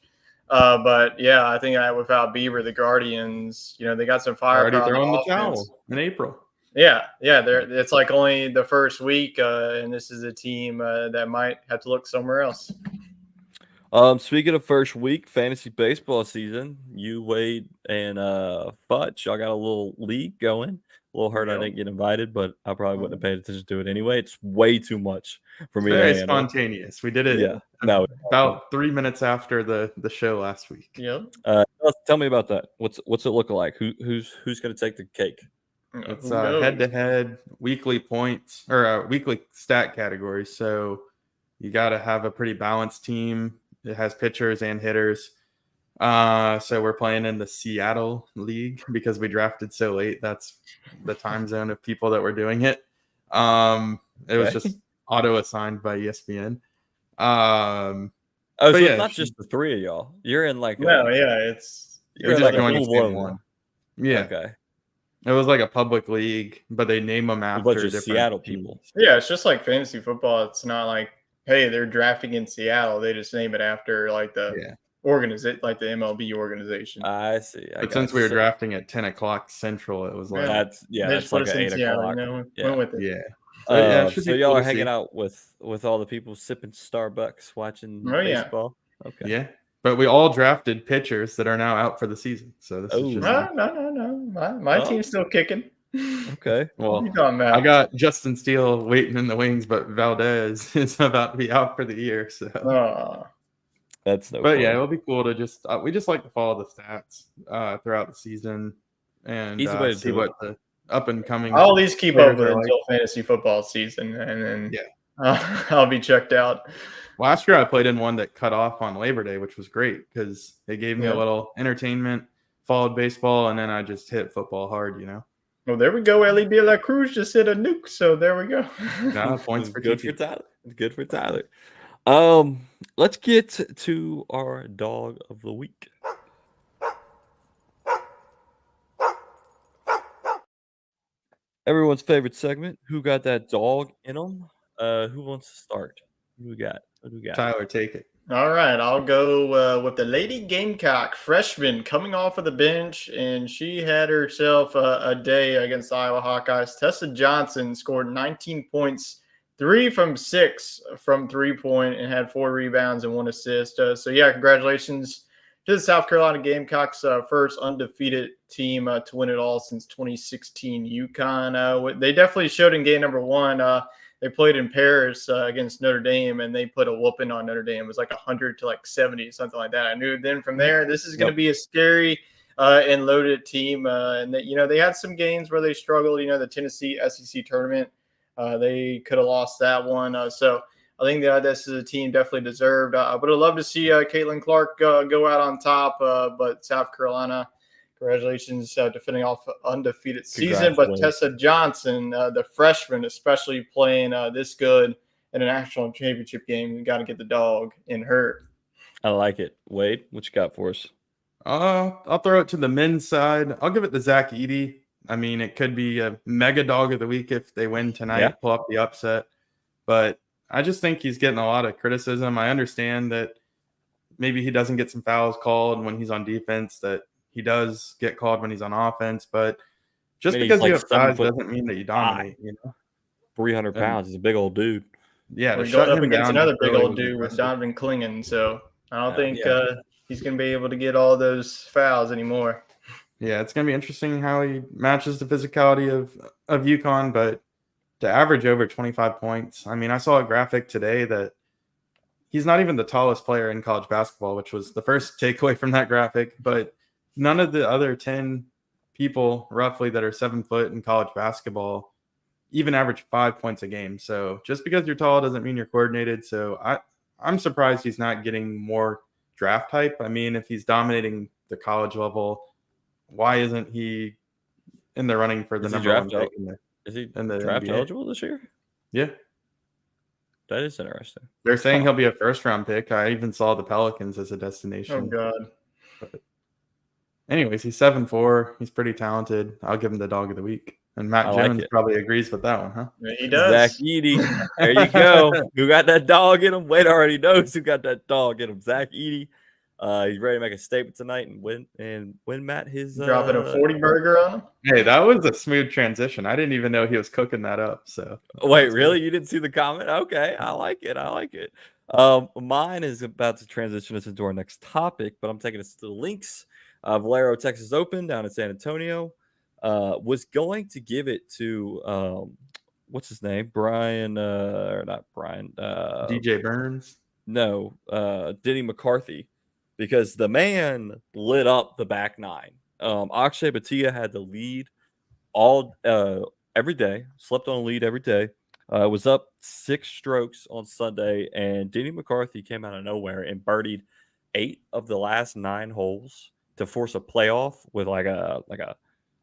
But yeah, I think without Bieber, the Guardians, they got some fire. Already throwing the towel in April. Yeah. It's like only the first week, and this is a team that might have to look somewhere else. Speaking of first week, fantasy baseball season, you, Wade, and Futch, y'all got a little league going. A little hurt I didn't get invited, but I probably wouldn't have paid attention to it anyway. It's way too much for me. Very spontaneous. We did it about 3 minutes after the show last week. Yeah. Tell me about that. What's it look like? Who's going to take the cake? It's head-to-head weekly points or weekly stat categories. So you got to have a pretty balanced team. It has pitchers and hitters. So we're playing in the Seattle League because we drafted so late. That's the time zone of people that were doing it. It was just auto-assigned by ESPN. So it's not just the three of y'all. You're in it's you're in like a full-blown one. Yeah. Okay. It was like a public league, but they name them after different Seattle people. Yeah, it's just like fantasy football. It's not like, hey, they're drafting in Seattle. They just name it after the organization, like the MLB organization. I see. But since we were drafting at 10 o'clock Central, it was like that's like 8 o'clock. Went with it. Yeah. So y'all are hanging out with all the people sipping Starbucks, watching baseball. Okay. Yeah. But we all drafted pitchers that are now out for the season. So this is just no. My team's still kicking. Okay. Well, You talking I about? got Justin Steele waiting in the wings, but Valdez is about to be out for the year. So, That's no but fun. yeah, it'll be cool to just we just like to follow the stats throughout the season and Easy way to see do it. what the up and coming. I'll at least keep players up with are it like. until fantasy football season, and then Yeah. I'll be checked out. Last year I played in one that cut off on Labor Day, which was great because it gave me a little entertainment, followed baseball, and then I just hit football hard, Well, there we go. Ellie De La Cruz just hit a nuke, so there we go. Points for Good TT. for Tyler. Good for Tyler. Let's get to our dog of the week. Everyone's favorite segment. Who got that dog in them? Who wants to start? Who we got? What do we got? Tyler, take it. All right, I'll go with the Lady Gamecock freshman coming off of the bench, and she had herself a day against the Iowa Hawkeyes. Tessa Johnson scored 19 points, 3 from 6 from 3-point, and had 4 rebounds and 1 assist. So, yeah, congratulations to the South Carolina Gamecocks, first undefeated team to win it all since 2016 UConn. They definitely showed in game number 1. They played in Paris against Notre Dame, and they put a whooping on Notre Dame. It was like 100 to 70, something like that. I knew then from there, this is going to be a scary and loaded team. And they had some games where they struggled. The Tennessee SEC tournament, they could have lost that one. So I think this is a team definitely deserved. But I'd love to see Caitlin Clark go out on top. But South Carolina, congratulations, defending off undefeated season. But Tessa Johnson, the freshman, especially playing this good in a national championship game, you got to get the dog in her. I like it. Wade, what you got for us? I'll throw it to the men's side. I'll give it to Zach Edey. I mean, it could be a mega dog of the week if they win tonight, pull up the upset. But I just think he's getting a lot of criticism. I understand that maybe he doesn't get some fouls called when he's on defense, that he does get called when he's on offense, but just because you have size doesn't mean that you dominate. 300 pounds. He's a big old dude. Yeah, we're going up against another big old dude with Donovan Clingan, so I don't think he's going to be able to get all those fouls anymore. Yeah, it's going to be interesting how he matches the physicality of UConn, but to average over 25 points, I mean, I saw a graphic today that he's not even the tallest player in college basketball, which was the first takeaway from that graphic, but none of the other 10 people roughly that are 7 foot in college basketball even average 5 points a game. So just because you're tall doesn't mean you're coordinated. So I'm surprised he's not getting more draft hype. I mean, if he's dominating the college level, why isn't he in the running for the number one pick? Is he draft eligible this year? Yeah. That is interesting. They're saying he'll be a first-round pick. I even saw the Pelicans as a destination. Oh, God. But anyways, he's 7'4". He's pretty talented. I'll give him the dog of the week. And Matt Jones probably agrees with that one, huh? Yeah, he does. Zach Edey. There you go. Who got that dog in him? Wade already knows who got that dog in him. Zach Edey. He's ready to make a statement tonight and win Matt his dropping a 40 burger on him. Hey, that was a smooth transition. I didn't even know he was cooking that up. So wait, really? You didn't see the comment? Okay, I like it. Mine is about to transition us into our next topic, but I'm taking us to the Lynx. Valero Texas Open down in San Antonio. Was going to give it to what's his name? Brian or not Brian? DJ Burns. No, Denny McCarthy. Because the man lit up the back nine. Akshay Bhatia had the lead every day, slept on a lead every day. Was up 6 strokes on Sunday, and Denny McCarthy came out of nowhere and birdied 8 of the last 9 holes to force a playoff with on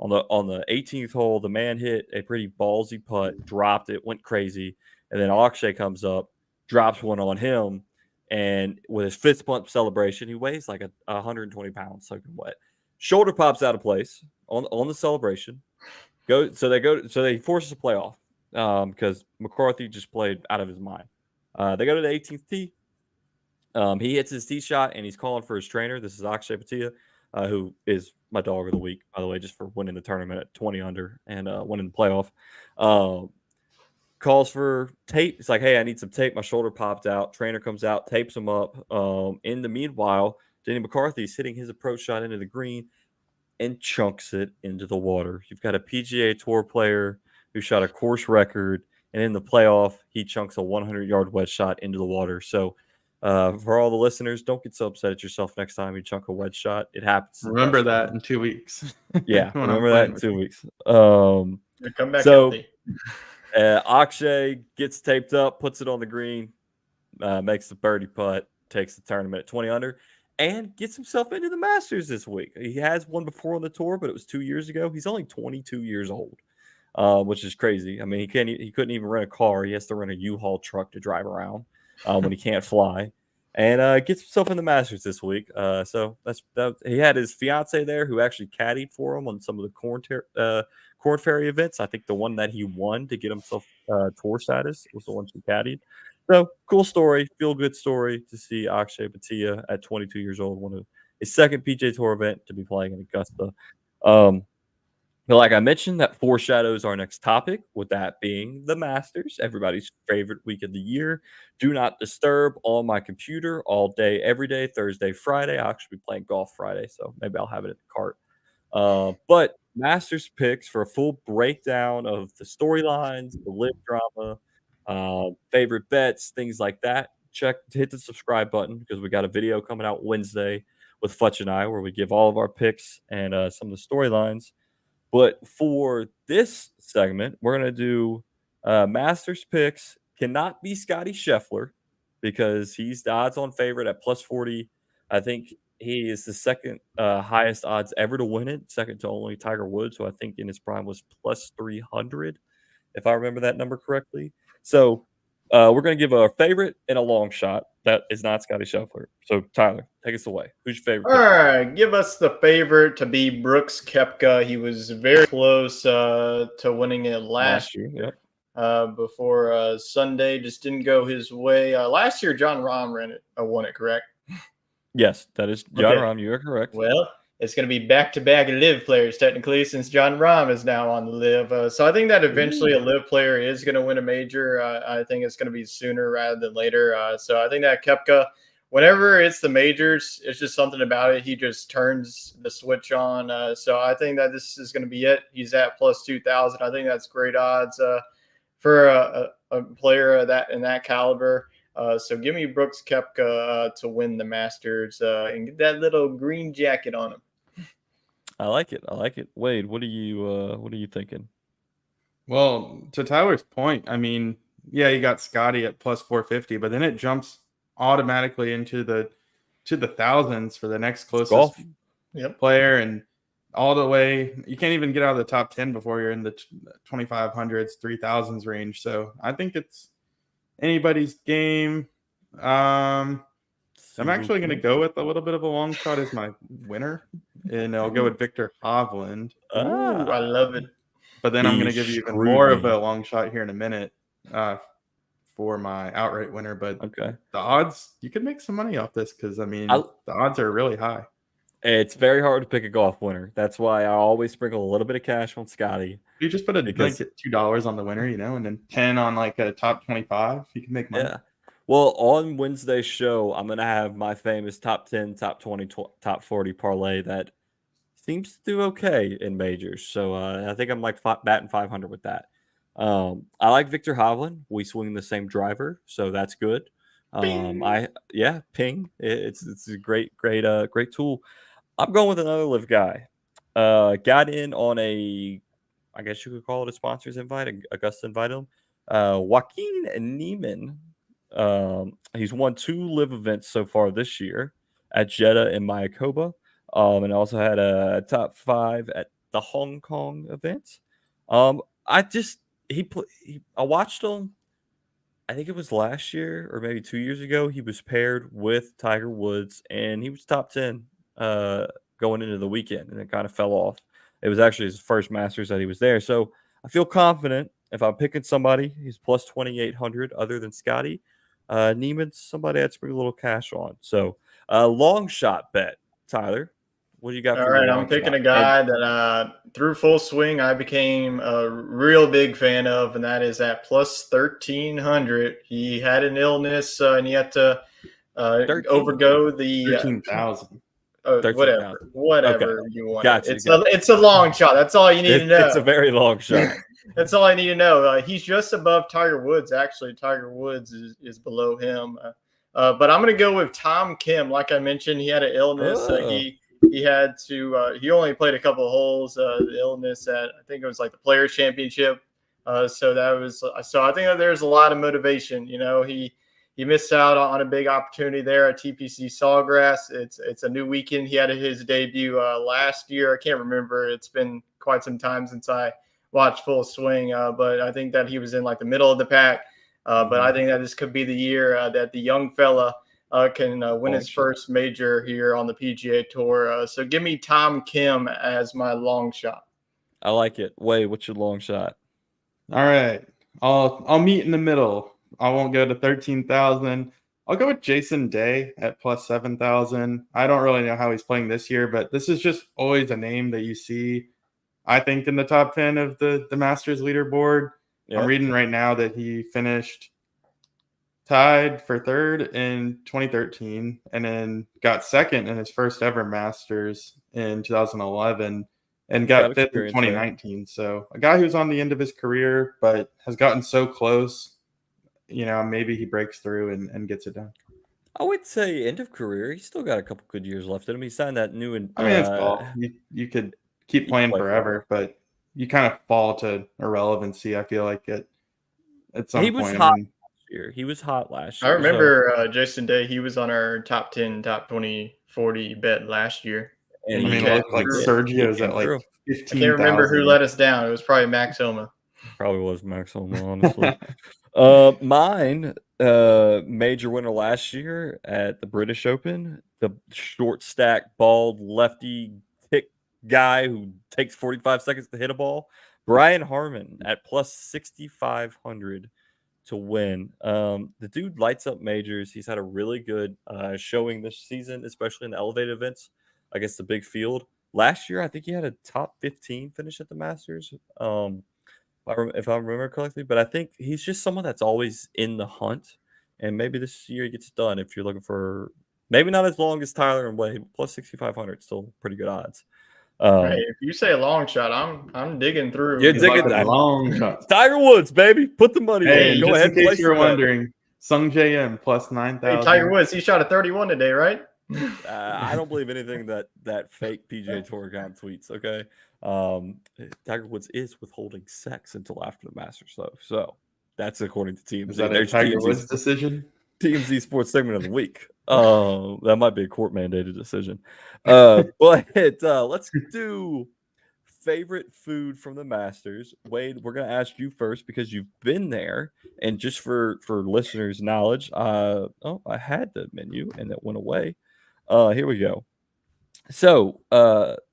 the 18th hole. The man hit a pretty ballsy putt, dropped it, went crazy, and then Akshay comes up, drops one on him. And with his fist bump celebration, he weighs like 120 pounds, soaking wet. Shoulder pops out of place on the celebration. So they force a playoff because McCarthy just played out of his mind. They go to the 18th tee. He hits his tee shot and he's calling for his trainer. This is Akshay Bhatia, who is my dog of the week, by the way, just for winning the tournament at 20 under and winning the playoff. Calls for tape. It's like, hey, I need some tape. My shoulder popped out. Trainer comes out, tapes him up. In the meanwhile, Denny McCarthy's hitting his approach shot into the green. and chunks it into the water. You've got a PGA Tour player who shot a course record, and in the playoff, he chunks a 100-yard wedge shot into the water. So, for all the listeners, don't get so upset at yourself next time you chunk a wedge shot. It happens. Remember that in 2 weeks. Yeah, when remember that in 2 weeks. Come back healthy. Akshay gets taped up, puts it on the green, makes the birdie putt, takes the tournament at 20 under, and gets himself into the Masters this week. He has won before on the tour, but it was 2 years ago. He's only 22 years old, which is crazy. I mean, he couldn't even rent a car. He has to rent a U-Haul truck to drive around when he can't fly, and gets himself in the Masters this week. So he had his fiance there who actually caddied for him on some of the Corn Ferry events. I think the one that he won to get himself tour status was the one she caddied. So cool story, feel good story to see Akshay Bhatia at 22 years old, one of his second PGA Tour event to be playing in Augusta. But like I mentioned, that foreshadows our next topic, with that being the Masters, everybody's favorite week of the year. Do not disturb on my computer all day, every day, Thursday, Friday. I'll actually be playing golf Friday, so maybe I'll have it in the cart. But Masters picks for a full breakdown of the storylines, the live drama, favorite bets, things like that. Hit the subscribe button, because we got a video coming out Wednesday with Futch and I where we give all of our picks and some of the storylines. But for this segment, we're going to do Masters picks. Cannot be Scotty Scheffler, because he's the odds-on favorite at plus 40. I think he is the second highest odds ever to win it, second to only Tiger Woods, who I think in his prime was plus 300, if I remember that number correctly. So we're going to give a favorite and a long shot that is not Scotty Scheffler. So, Tyler, take us away. Who's your favorite? All right, give us the favorite to be Brooks Koepka. He was very close to winning it last year. Yep. Before Sunday just didn't go his way. Last year, John Rahm won it, correct? Yes, that is John Rahm. You are correct. Well, it's going to be back-to-back live players, technically, since John Rahm is now on the live. So I think that eventually a live player is going to win a major. I think it's going to be sooner rather than later. So I think that Koepka, whenever it's the majors, it's just something about it. He just turns the switch on. So I think that this is going to be it. He's at plus 2,000. I think that's great odds for a player of that caliber. So give me Brooks Koepka to win the Masters and get that little green jacket on him. I like it. Wade, what are you thinking? Well, to Tyler's point, I mean, yeah, you got Scotty at plus 450, but then it jumps automatically into the thousands for the next closest player, and all the way. You can't even get out of the top 10 before you're in the 2,500s, 3,000s range. So I think it's anybody's game. I'm actually going to go with a little bit of a long shot as my winner, and I'll go with Victor Hovland. Ooh, I love it. But then I'm going to give you even more of a long shot here in a minute for my outright winner. But the odds, you could make some money off this, because, I mean, the odds are really high. It's very hard to pick a golf winner. That's why I always sprinkle a little bit of cash on Scotty. You just put $2 on the winner, and then 10 on like a top 25. You can make money. Yeah. Well, on Wednesday's show, I'm going to have my famous top 10, top 20, top 40 parlay that seems to do okay in majors. So I think I'm like batting 500 with that. I like Victor Hovland. We swing the same driver, so that's good. Ping. It's a great tool. I'm going with another live guy. Got in on I guess you could call it a sponsor's invite. Augusta invited him. Joaquin Niemann. He's won 2 live events so far this year at Jeddah and Mayakoba, and also had a top 5 at the Hong Kong event. I watched him. I think it was last year or maybe 2 years ago. He was paired with Tiger Woods, and he was top 10 going into the weekend, and it kind of fell off. It was actually his first Masters that he was there. So I feel confident if I'm picking somebody, he's plus 2,800 other than Scotty. Neiman's somebody I'd spring a little cash on. So long shot bet, Tyler. What do you got? All right, I'm picking a guy that through full swing I became a real big fan of, and that is at plus 1,300. He had an illness, and he had to overgo the 13,000. 13,000. Whatever Okay. you want. Gotcha, It's a long shot. That's all you need to know. It's a very long shot. That's all I need to know. He's just above Tiger Woods. Actually, Tiger Woods is below him. But I'm going to go with Tom Kim. Like I mentioned, he had an illness. He had to. He only played a couple of holes. The illness at I think it was like the Players Championship. So that was. So I think that there's a lot of motivation. You know, he missed out on a big opportunity there at TPC Sawgrass. It's a new weekend. He had his debut last year. I can't remember. It's been quite some time since I watched Full Swing. But I think that he was in like the middle of the pack. But I think that this could be the year that the young fella can win his first major here on the PGA Tour. So give me Tom Kim as my long shot. I like it. Wait, what's your long shot? All right. I'll meet in the middle. I won't go to 13,000. I'll go with Jason Day at plus 7,000. I don't really know how he's playing this year, but this is just always a name that you see, I think, in the top 10 of the Masters leaderboard. Yeah. I'm reading right now that he finished tied for third in 2013 and then got second in his first ever Masters in 2011 and got fifth in 2019. Right? So a guy who's on the end of his career but has gotten so close, you know, maybe he breaks through and gets it done. I would say end of career. He's still got a couple good years left in him. He signed that new and I mean, it's golf. You could keep playing forever, but you kind of fall to irrelevancy, I feel like, at some point. He was hot last year. He was hot last year. I remember Jason Day. He was on our top 10, top 20, 40 bet last year. And I mean, it looked like Sergio's at like 15,000. I can't remember who let us down. It was probably Max Homa. Probably was Max Homa, honestly. Mine, major winner last year at the British Open, the short stack, bald, lefty guy who takes 45 seconds to hit a ball, Brian Harmon at plus 6,500 to win. The dude lights up majors. He's had a really good showing this season, especially in the elevated events against the big field. Last year, I think he had a top 15 finish at the Masters, if I remember correctly. But I think he's just someone that's always in the hunt. And maybe this year he gets done if you're looking for maybe not as long as Tyler and Wade. Plus 6,500, still pretty good odds. Hey, if you say a long shot, I'm digging through. You're digging that long shot. Tiger Woods, baby, put the money in. Go ahead. In case you're wondering, Sung JM plus 9,000. Hey, Tiger Woods, he shot a 31 today, right? I don't believe anything that fake PGA Tour account tweets. Okay, Tiger Woods is withholding sex until after the Masters, though. So that's according to TMZ. Is that a Tiger Woods decision? TMZ Sports Segment of the Week. That might be a court mandated decision. But let's do favorite food from the Masters. Wade, we're gonna ask you first because you've been there, and just for listeners' knowledge, I had the menu and it went away. Here we go. So,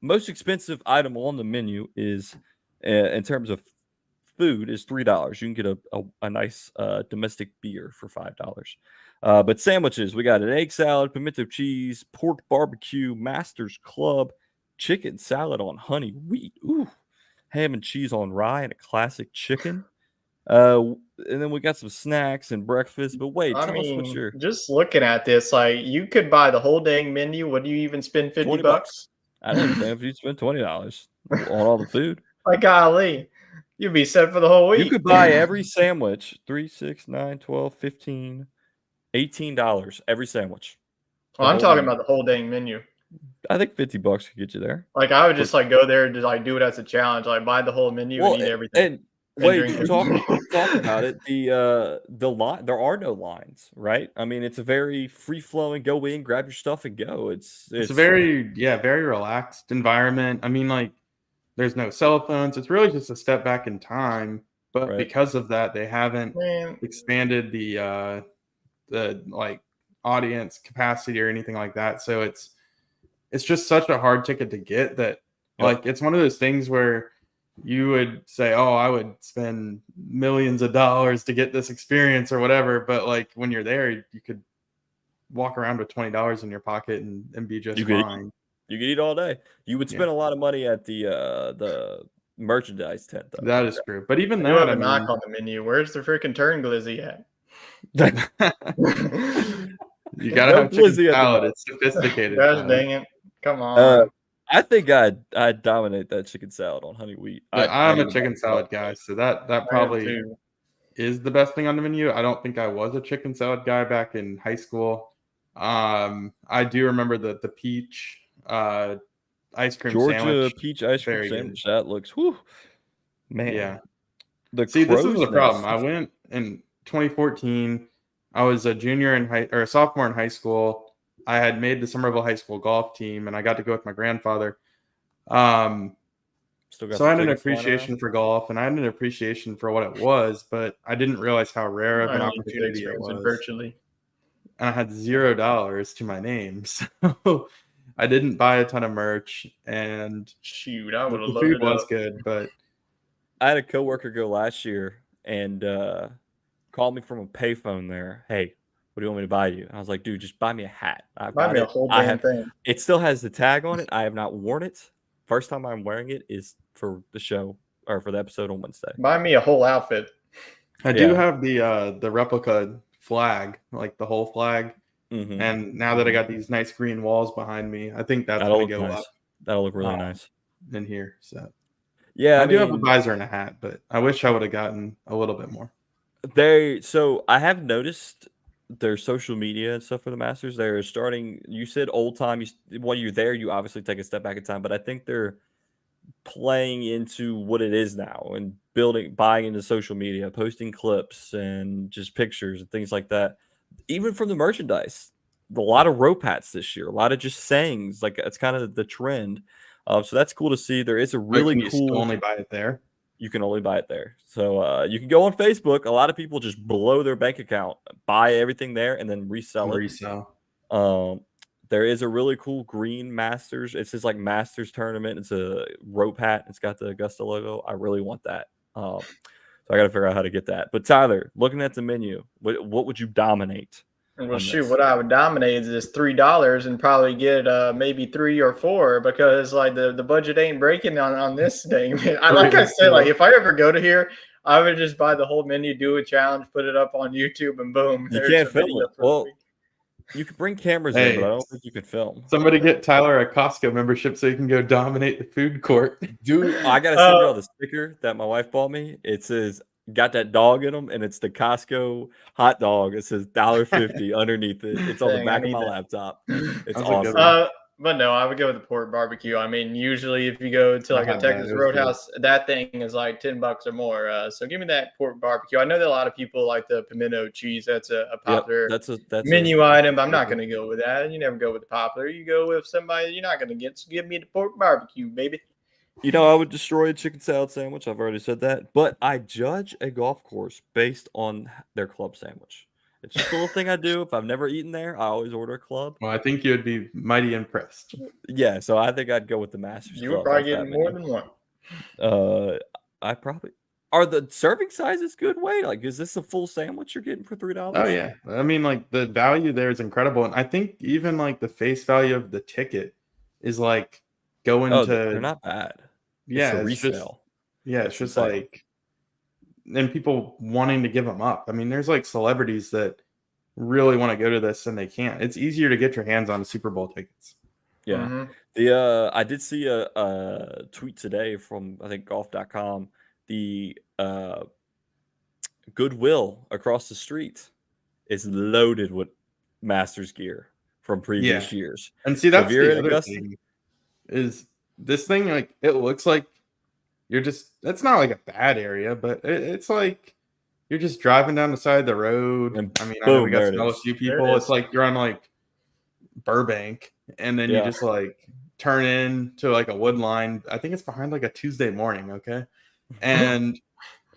most expensive item on the menu is, in terms of food, is $3. You can get a nice domestic beer for $5. But sandwiches, we got an egg salad, pimento cheese, pork barbecue, Masters Club, chicken salad on honey wheat, ham and cheese on rye, and a classic chicken. And then we got some snacks and breakfast. But wait, tell us what you're just looking at this. Like, you could buy the whole dang menu. Would you even spend $50? I don't even if you spend $20 on all the food. Like, golly, you'd be set for the whole week. You could buy every sandwich, 3, 6, 9, 12, 15, $18 every sandwich. Well, I'm talking about the whole dang menu. I think $50 could get you there. Like, I would just like go there to like do it as a challenge. Like, buy the whole menu and eat everything. And wait, talk about it. The line, there are no lines, right? I mean, it's a very free flowing. Go in, grab your stuff, and go. It's a very relaxed environment. I mean, like, there's no cell phones. It's really just a step back in time. But because of that, they haven't expanded the like audience capacity or anything like that. So it's just such a hard ticket to get that like it's one of those things where you would say, oh, I would spend millions of dollars to get this experience or whatever. But like when you're there, you could walk around with $20 in your pocket and be just fine. You could eat all day. You would spend a lot of money at the merchandise tent, though. That is true. But even that, I knock on the menu. Where's the freaking turn glizzy at? You gotta have chicken salad. It's sophisticated. Gosh dang it. Come on. I think I'd dominate that chicken salad on honey wheat. I'm a chicken salad guy, so that I am probably too. is the best thing on the menu. I don't think I was a chicken salad guy back in high school. I do remember the peach ice cream Georgia sandwich. peach ice cream Very good. sandwich. That looks, man. Yeah. The See, this is crow's the problem. nest. I went in 2014. I was a junior a sophomore in high school. I had made the Somerville High School golf team, and I got to go with my grandfather. Still got So the I had an tickets flying appreciation around? for golf, and I had an appreciation for what it was, but I didn't realize how rare of an I need to opportunity it experience it was. virtually. And I had $0 to my name, so I didn't buy a ton of merch, and Shoot, I would have the loaded food was up. good, but I had a coworker go last year and called me from a payphone there. Hey, what do you want me to buy you? And I was like, dude, just buy me a hat. I've Buy got me a it. whole I damn have. thing. It still has the tag on it. I have not worn it. First time I'm wearing it is for the show or for the episode on Wednesday. Buy me a whole outfit. I do Yeah. have the replica flag, like the whole flag. Mhm. And now that I got these nice green walls behind me, I think that's That'll going to look go nice. up That'll look really nice. in here. So Yeah, I do have a visor and a hat, but I wish I would have gotten a little bit more. So I have noticed their social media and stuff for the Masters. They're starting. You said old time. While you're there, you obviously take a step back in time, but I think they're playing into what it is now and buying into social media, posting clips and just pictures and things like that. Even from the merchandise, a lot of rope hats this year, a lot of just sayings. Like it's kind of the trend. So that's cool to see. There is a really Can you still cool. only buy it there? You can only buy it there. So you can go on Facebook. A lot of people just blow their bank account, buy everything there, and then resell it. Resell. There is a really cool green Masters. It says like Masters tournament. It's a rope hat. It's got the Augusta logo. I really want that. So I got to figure out how to get that. But Tyler, looking at the menu, what would you dominate? Well, shoot, what I would dominate is $3 and probably get maybe 3 or 4 because like the budget ain't breaking on this thing. I said, like if I ever go to here, I would just buy the whole menu, do a challenge, put it up on YouTube, and boom. You can't film it. Well, you can bring cameras in, but I don't think you can film. Somebody get Tyler a Costco membership so he can go dominate the food court. Dude, I gotta send y'all the sticker that my wife bought me. It says got that dog in them, and it's the Costco hot dog. It says $1.50 underneath it. It's on the back of my laptop. It's awesome. But no, I would go with the pork barbecue. I mean, usually if you go to like a Texas Roadhouse, that thing is like $10 or more. So give me that pork barbecue. I know that a lot of people like the pimento cheese. That's a popular that's menu item, but I'm not going to go with that. You never go with the popular. You go with somebody you're not going to get. So give me the pork barbecue, baby. You know, I would destroy a chicken salad sandwich. I've already said that. But I judge a golf course based on their club sandwich. It's just a little thing I do. If I've never eaten there, I always order a club. Well, I think you would be mighty impressed. Yeah, so I think I'd go with the Masters. You would probably get more than one. I probably are the serving sizes good way? Like, is this a full sandwich you're getting for $3? Oh yeah. I mean, like the value there is incredible. And I think even like the face value of the ticket is like going to they're not bad. Yeah, it's resale. It's just like and people wanting to give them up. I mean, there's like celebrities that really want to go to this and they can't. It's easier to get your hands on Super Bowl tickets. Yeah. I did see a tweet today from I think golf.com. The Goodwill across the street is loaded with Masters gear from previous years. And see, that's the other thing is this thing, like it looks like it's not like a bad area, but it's like you're just driving down the side of the road. And I mean, I know we got some LSU people. It's like you're on like Burbank, and then you just like turn into like a wood line. I think it's behind like a Tuesday morning, okay? And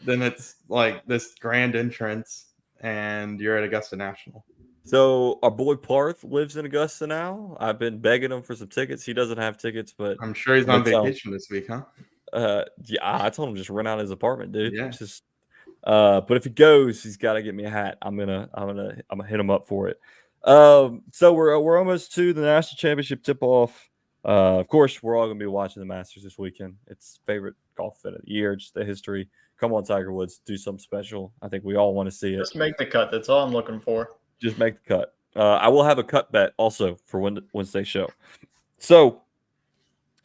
then it's like this grand entrance, and you're at Augusta National. So our boy Parth lives in Augusta now. I've been begging him for some tickets. He doesn't have tickets, but I'm sure he's on vacation this week, huh? Yeah, I told him just rent out his apartment, dude. Yeah. Just, but if he goes, he's got to get me a hat. I'm gonna hit him up for it. So we're almost to the national championship tip off. Of course, we're all gonna be watching the Masters this weekend. It's favorite golf event of the year. Just the history. Come on, Tiger Woods, do something special. I think we all want to see it. Just make the cut. That's all I'm looking for. Just make the cut. I will have a cut bet also for Wednesday's show. So,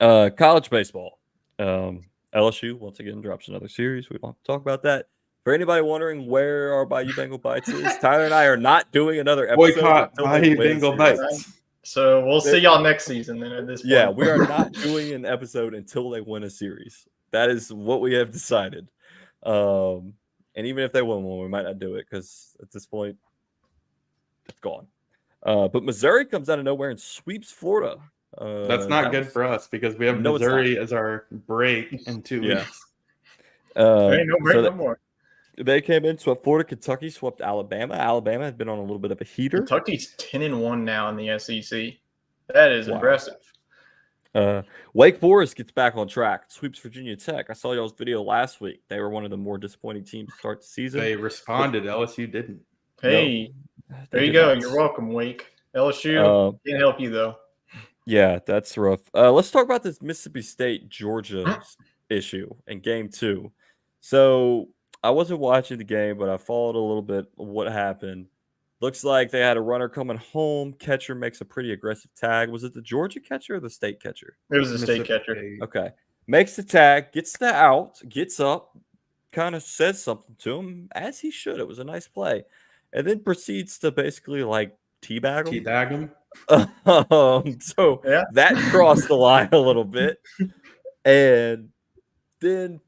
college baseball. LSU once again drops another series. We don't have to talk about that. For anybody wondering where our Bayou Bengal Bites is, Tyler and I are not doing another episode Boycott until they Bayou win a Bengal series. Bites. So we'll see y'all next season then at this point. Yeah, we are not doing an episode until they win a series. That is what we have decided. And even if they win one, we might not do it because at this point, it's gone. But Missouri comes out of nowhere and sweeps Florida. That's not good for us because we have Missouri as our break in 2 weeks. Ain't no break no more. They came in, swept Florida. Kentucky swept Alabama. Alabama had been on a little bit of a heater. Kentucky's 10-1 now in the SEC. That is impressive. Wake Forest gets back on track, sweeps Virginia Tech. I saw y'all's video last week. They were one of the more disappointing teams to start the season. They responded. LSU didn't. Hey, there you go. You're welcome, Wake. LSU can't help you, though. Yeah, that's rough. Let's talk about this Mississippi State-Georgia issue in Game 2. So I wasn't watching the game, but I followed a little bit of what happened. Looks like they had a runner coming home. Catcher makes a pretty aggressive tag. Was it the Georgia catcher or the state catcher? It was the state catcher. Okay. Makes the tag, gets the out, gets up, kind of says something to him, as he should. It was a nice play. And then proceeds to basically like teabag him. So that crossed the line a little bit. And then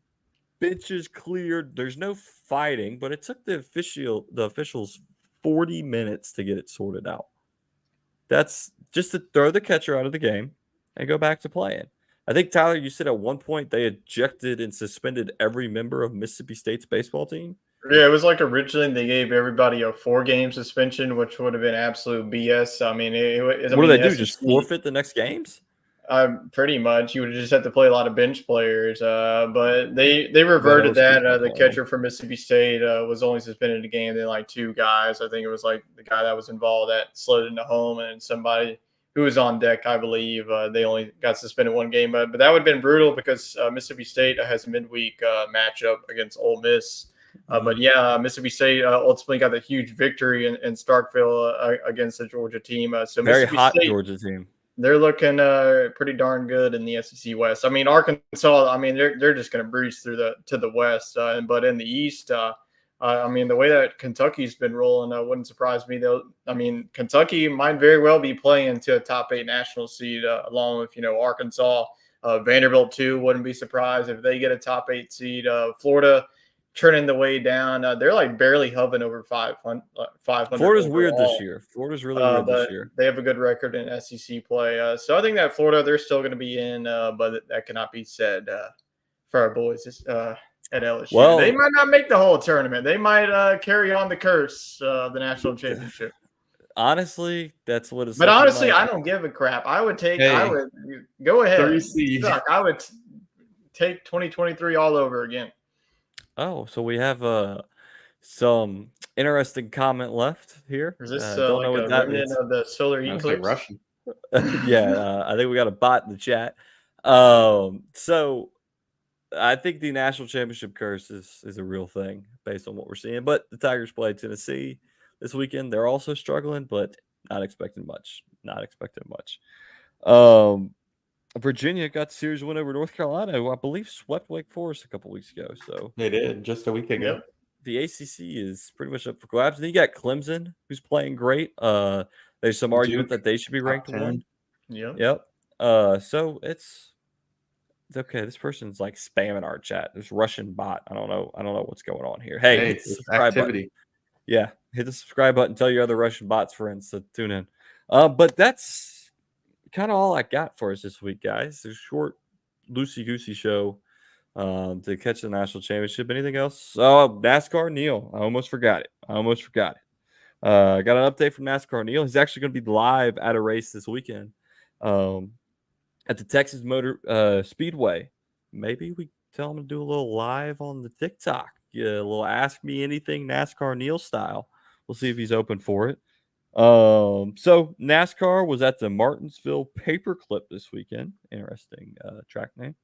benches cleared. There's no fighting, but it took the officials 40 minutes to get it sorted out. That's just to throw the catcher out of the game and go back to playing. I think, Tyler, you said at one point they ejected and suspended every member of Mississippi State's baseball team. Yeah, it was like originally they gave everybody a 4-game suspension, which would have been absolute BS. I mean, what do they do? Just forfeit the next games? Pretty much. You would just have to play a lot of bench players. But they reverted that. The catcher from Mississippi State was only suspended a game. Then like 2 guys. I think it was like the guy that was involved that slid into home and somebody who was on deck, I believe. They only got suspended 1 game. But that would have been brutal because Mississippi State has a midweek matchup against Ole Miss. But yeah, Mississippi State ultimately got the huge victory in Starkville against the Georgia team. So very Mississippi hot State, Georgia team. They're looking pretty darn good in the SEC West. I mean, Arkansas. I mean, they're just going to breeze through to the West. But in the East, I mean, the way that Kentucky's been rolling wouldn't surprise me. Though, I mean, Kentucky might very well be playing to a top 8 national seed, along with Arkansas, Vanderbilt too. Wouldn't be surprised if they get a top 8 seed. Florida turning the way down. They're like barely hovering over 500. Florida's weird this year. Florida's really weird this year. They have a good record in SEC play. So I think that Florida, they're still going to be in, but that cannot be said for our boys at LSU. Well, they might not make the whole tournament. They might carry on the curse of the national championship. Honestly, that's what it's. But honestly, I don't give a crap. I would take. I would go ahead. I would take 2023 all over again. Oh, so we have some interesting comment left here. Is this don't know what that means. Of the solar eclipse? Like Russian. Yeah, I think we got a bot in the chat. So I think the national championship curse is a real thing based on what we're seeing. But the Tigers play Tennessee this weekend. They're also struggling, but not expecting much. Virginia got the series win over North Carolina, who I believe swept Wake Forest a couple weeks ago. So they did just a week ago. Yep. The ACC is pretty much up for grabs. And then you got Clemson, who's playing great. There's some argument that they should be ranked 1. Yep. So it's okay. This person's like spamming our chat. There's Russian bot. I don't know what's going on here. Hey, hit the subscribe button. Yeah, hit the subscribe button. Tell your other Russian bots friends to tune in. But that's kind of all I got for us this week, guys. A short, loosey-goosey show to catch the national championship. Anything else? Oh, NASCAR Neil. I almost forgot it. Got an update from NASCAR Neil. He's actually going to be live at a race this weekend at the Texas Motor Speedway. Maybe we tell him to do a little live on the TikTok. Yeah, a little Ask Me Anything NASCAR Neil style. We'll see if he's open for it. So NASCAR was at the Martinsville Paperclip this weekend. Interesting track name.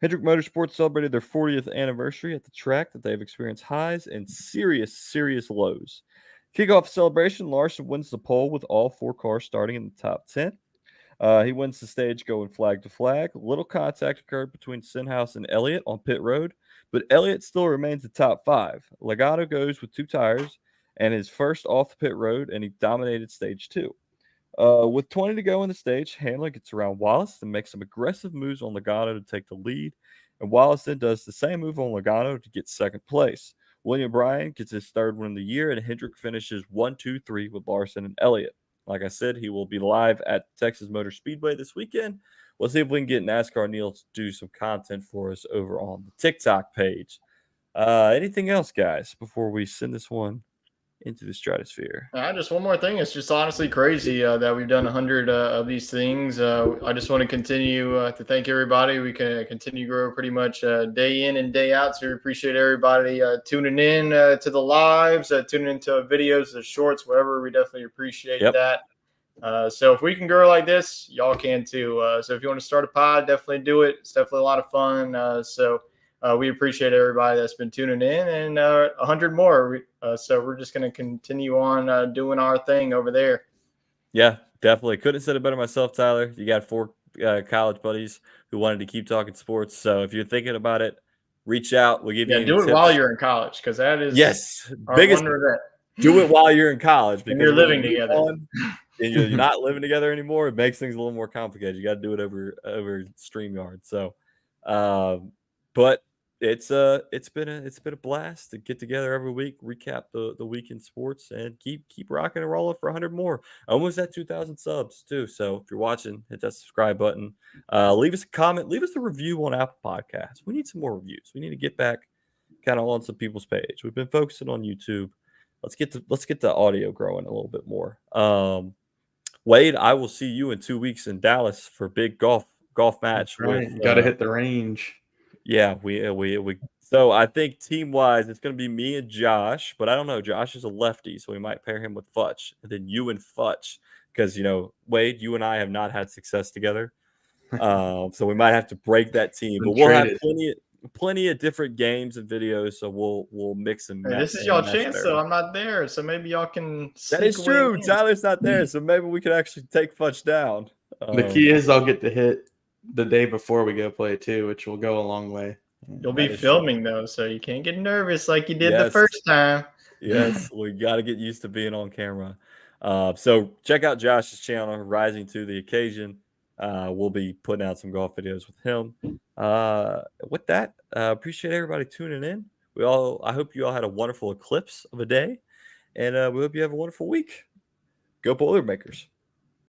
Hendrick Motorsports celebrated their 40th anniversary at the track that they've experienced highs and serious lows. Kickoff celebration, Larson wins the pole with all 4 cars starting in the top 10. He wins the stage going flag to flag. Little contact occurred between Stenhouse and Elliott on pit road, but Elliott still remains the top 5. Legato goes with 2 tires and is first off the pit road, and he dominated stage 2. With 20 to go in the stage, Hamlin gets around Wallace and makes some aggressive moves on Legato to take the lead, and Wallace then does the same move on Legato to get second place. William Bryan gets his 3rd win of the year, and Hendrick finishes 1-2-3 with Larson and Elliott. Like I said, he will be live at Texas Motor Speedway this weekend. We'll see if we can get NASCAR Neil to do some content for us over on the TikTok page. Anything else, guys, before we send this one into the stratosphere? Just one more thing. It's just honestly crazy that we've done 100 of these things. I just want to continue to thank everybody. We can continue to grow pretty much day in and day out. So we appreciate everybody tuning in to the lives, tuning into videos, the shorts, whatever. We definitely appreciate that. So if we can grow like this, y'all can too. So if you want to start a pod, definitely do it. It's definitely a lot of fun. We appreciate everybody that's been tuning in, and 100 more. So we're just going to continue on doing our thing over there. Yeah, definitely. Couldn't have said it better myself, Tyler. You got 4 college buddies who wanted to keep talking sports. So if you're thinking about it, reach out. We'll give you do it tips. while you're in college, because that is biggest. Do it while you're in college, because you're living together. And you're not living together anymore. It makes things a little more complicated. You got to do it over StreamYard. So, but it's been a blast to get together every week, recap the week in sports, and keep rocking and rolling for 100 more. Almost at 2,000 subs too. So if you're watching, hit that subscribe button. Leave us a comment. Leave us a review on Apple Podcasts. We need some more reviews. We need to get back kind of on some people's page. We've been focusing on YouTube. Let's get the audio growing a little bit more. Wade, I will see you in 2 weeks in Dallas for a big golf match. Right. You got to hit the range. Yeah, we. So I think team-wise, it's going to be me and Josh, but I don't know. Josh is a lefty, so we might pair him with Futch, and then you and Futch, because Wade, you and I have not had success together, so we might have to break that team. But we'll have plenty of different games and videos, so we'll mix and match. This is y'all chance, though. I'm not there, so maybe y'all can. That is true. Tyler's not there, so maybe we could actually take Futch down. The key is I'll get to hit the day before we go play too, which will go a long way. You'll be filming though, so you can't get nervous like you did the first time. Yes, we got to get used to being on camera. So check out Josh's channel, Rising to the Occasion. We'll be putting out some golf videos with him. With that, appreciate everybody tuning in. I hope you all had a wonderful eclipse of a day, and we hope you have a wonderful week. Go Boilermakers.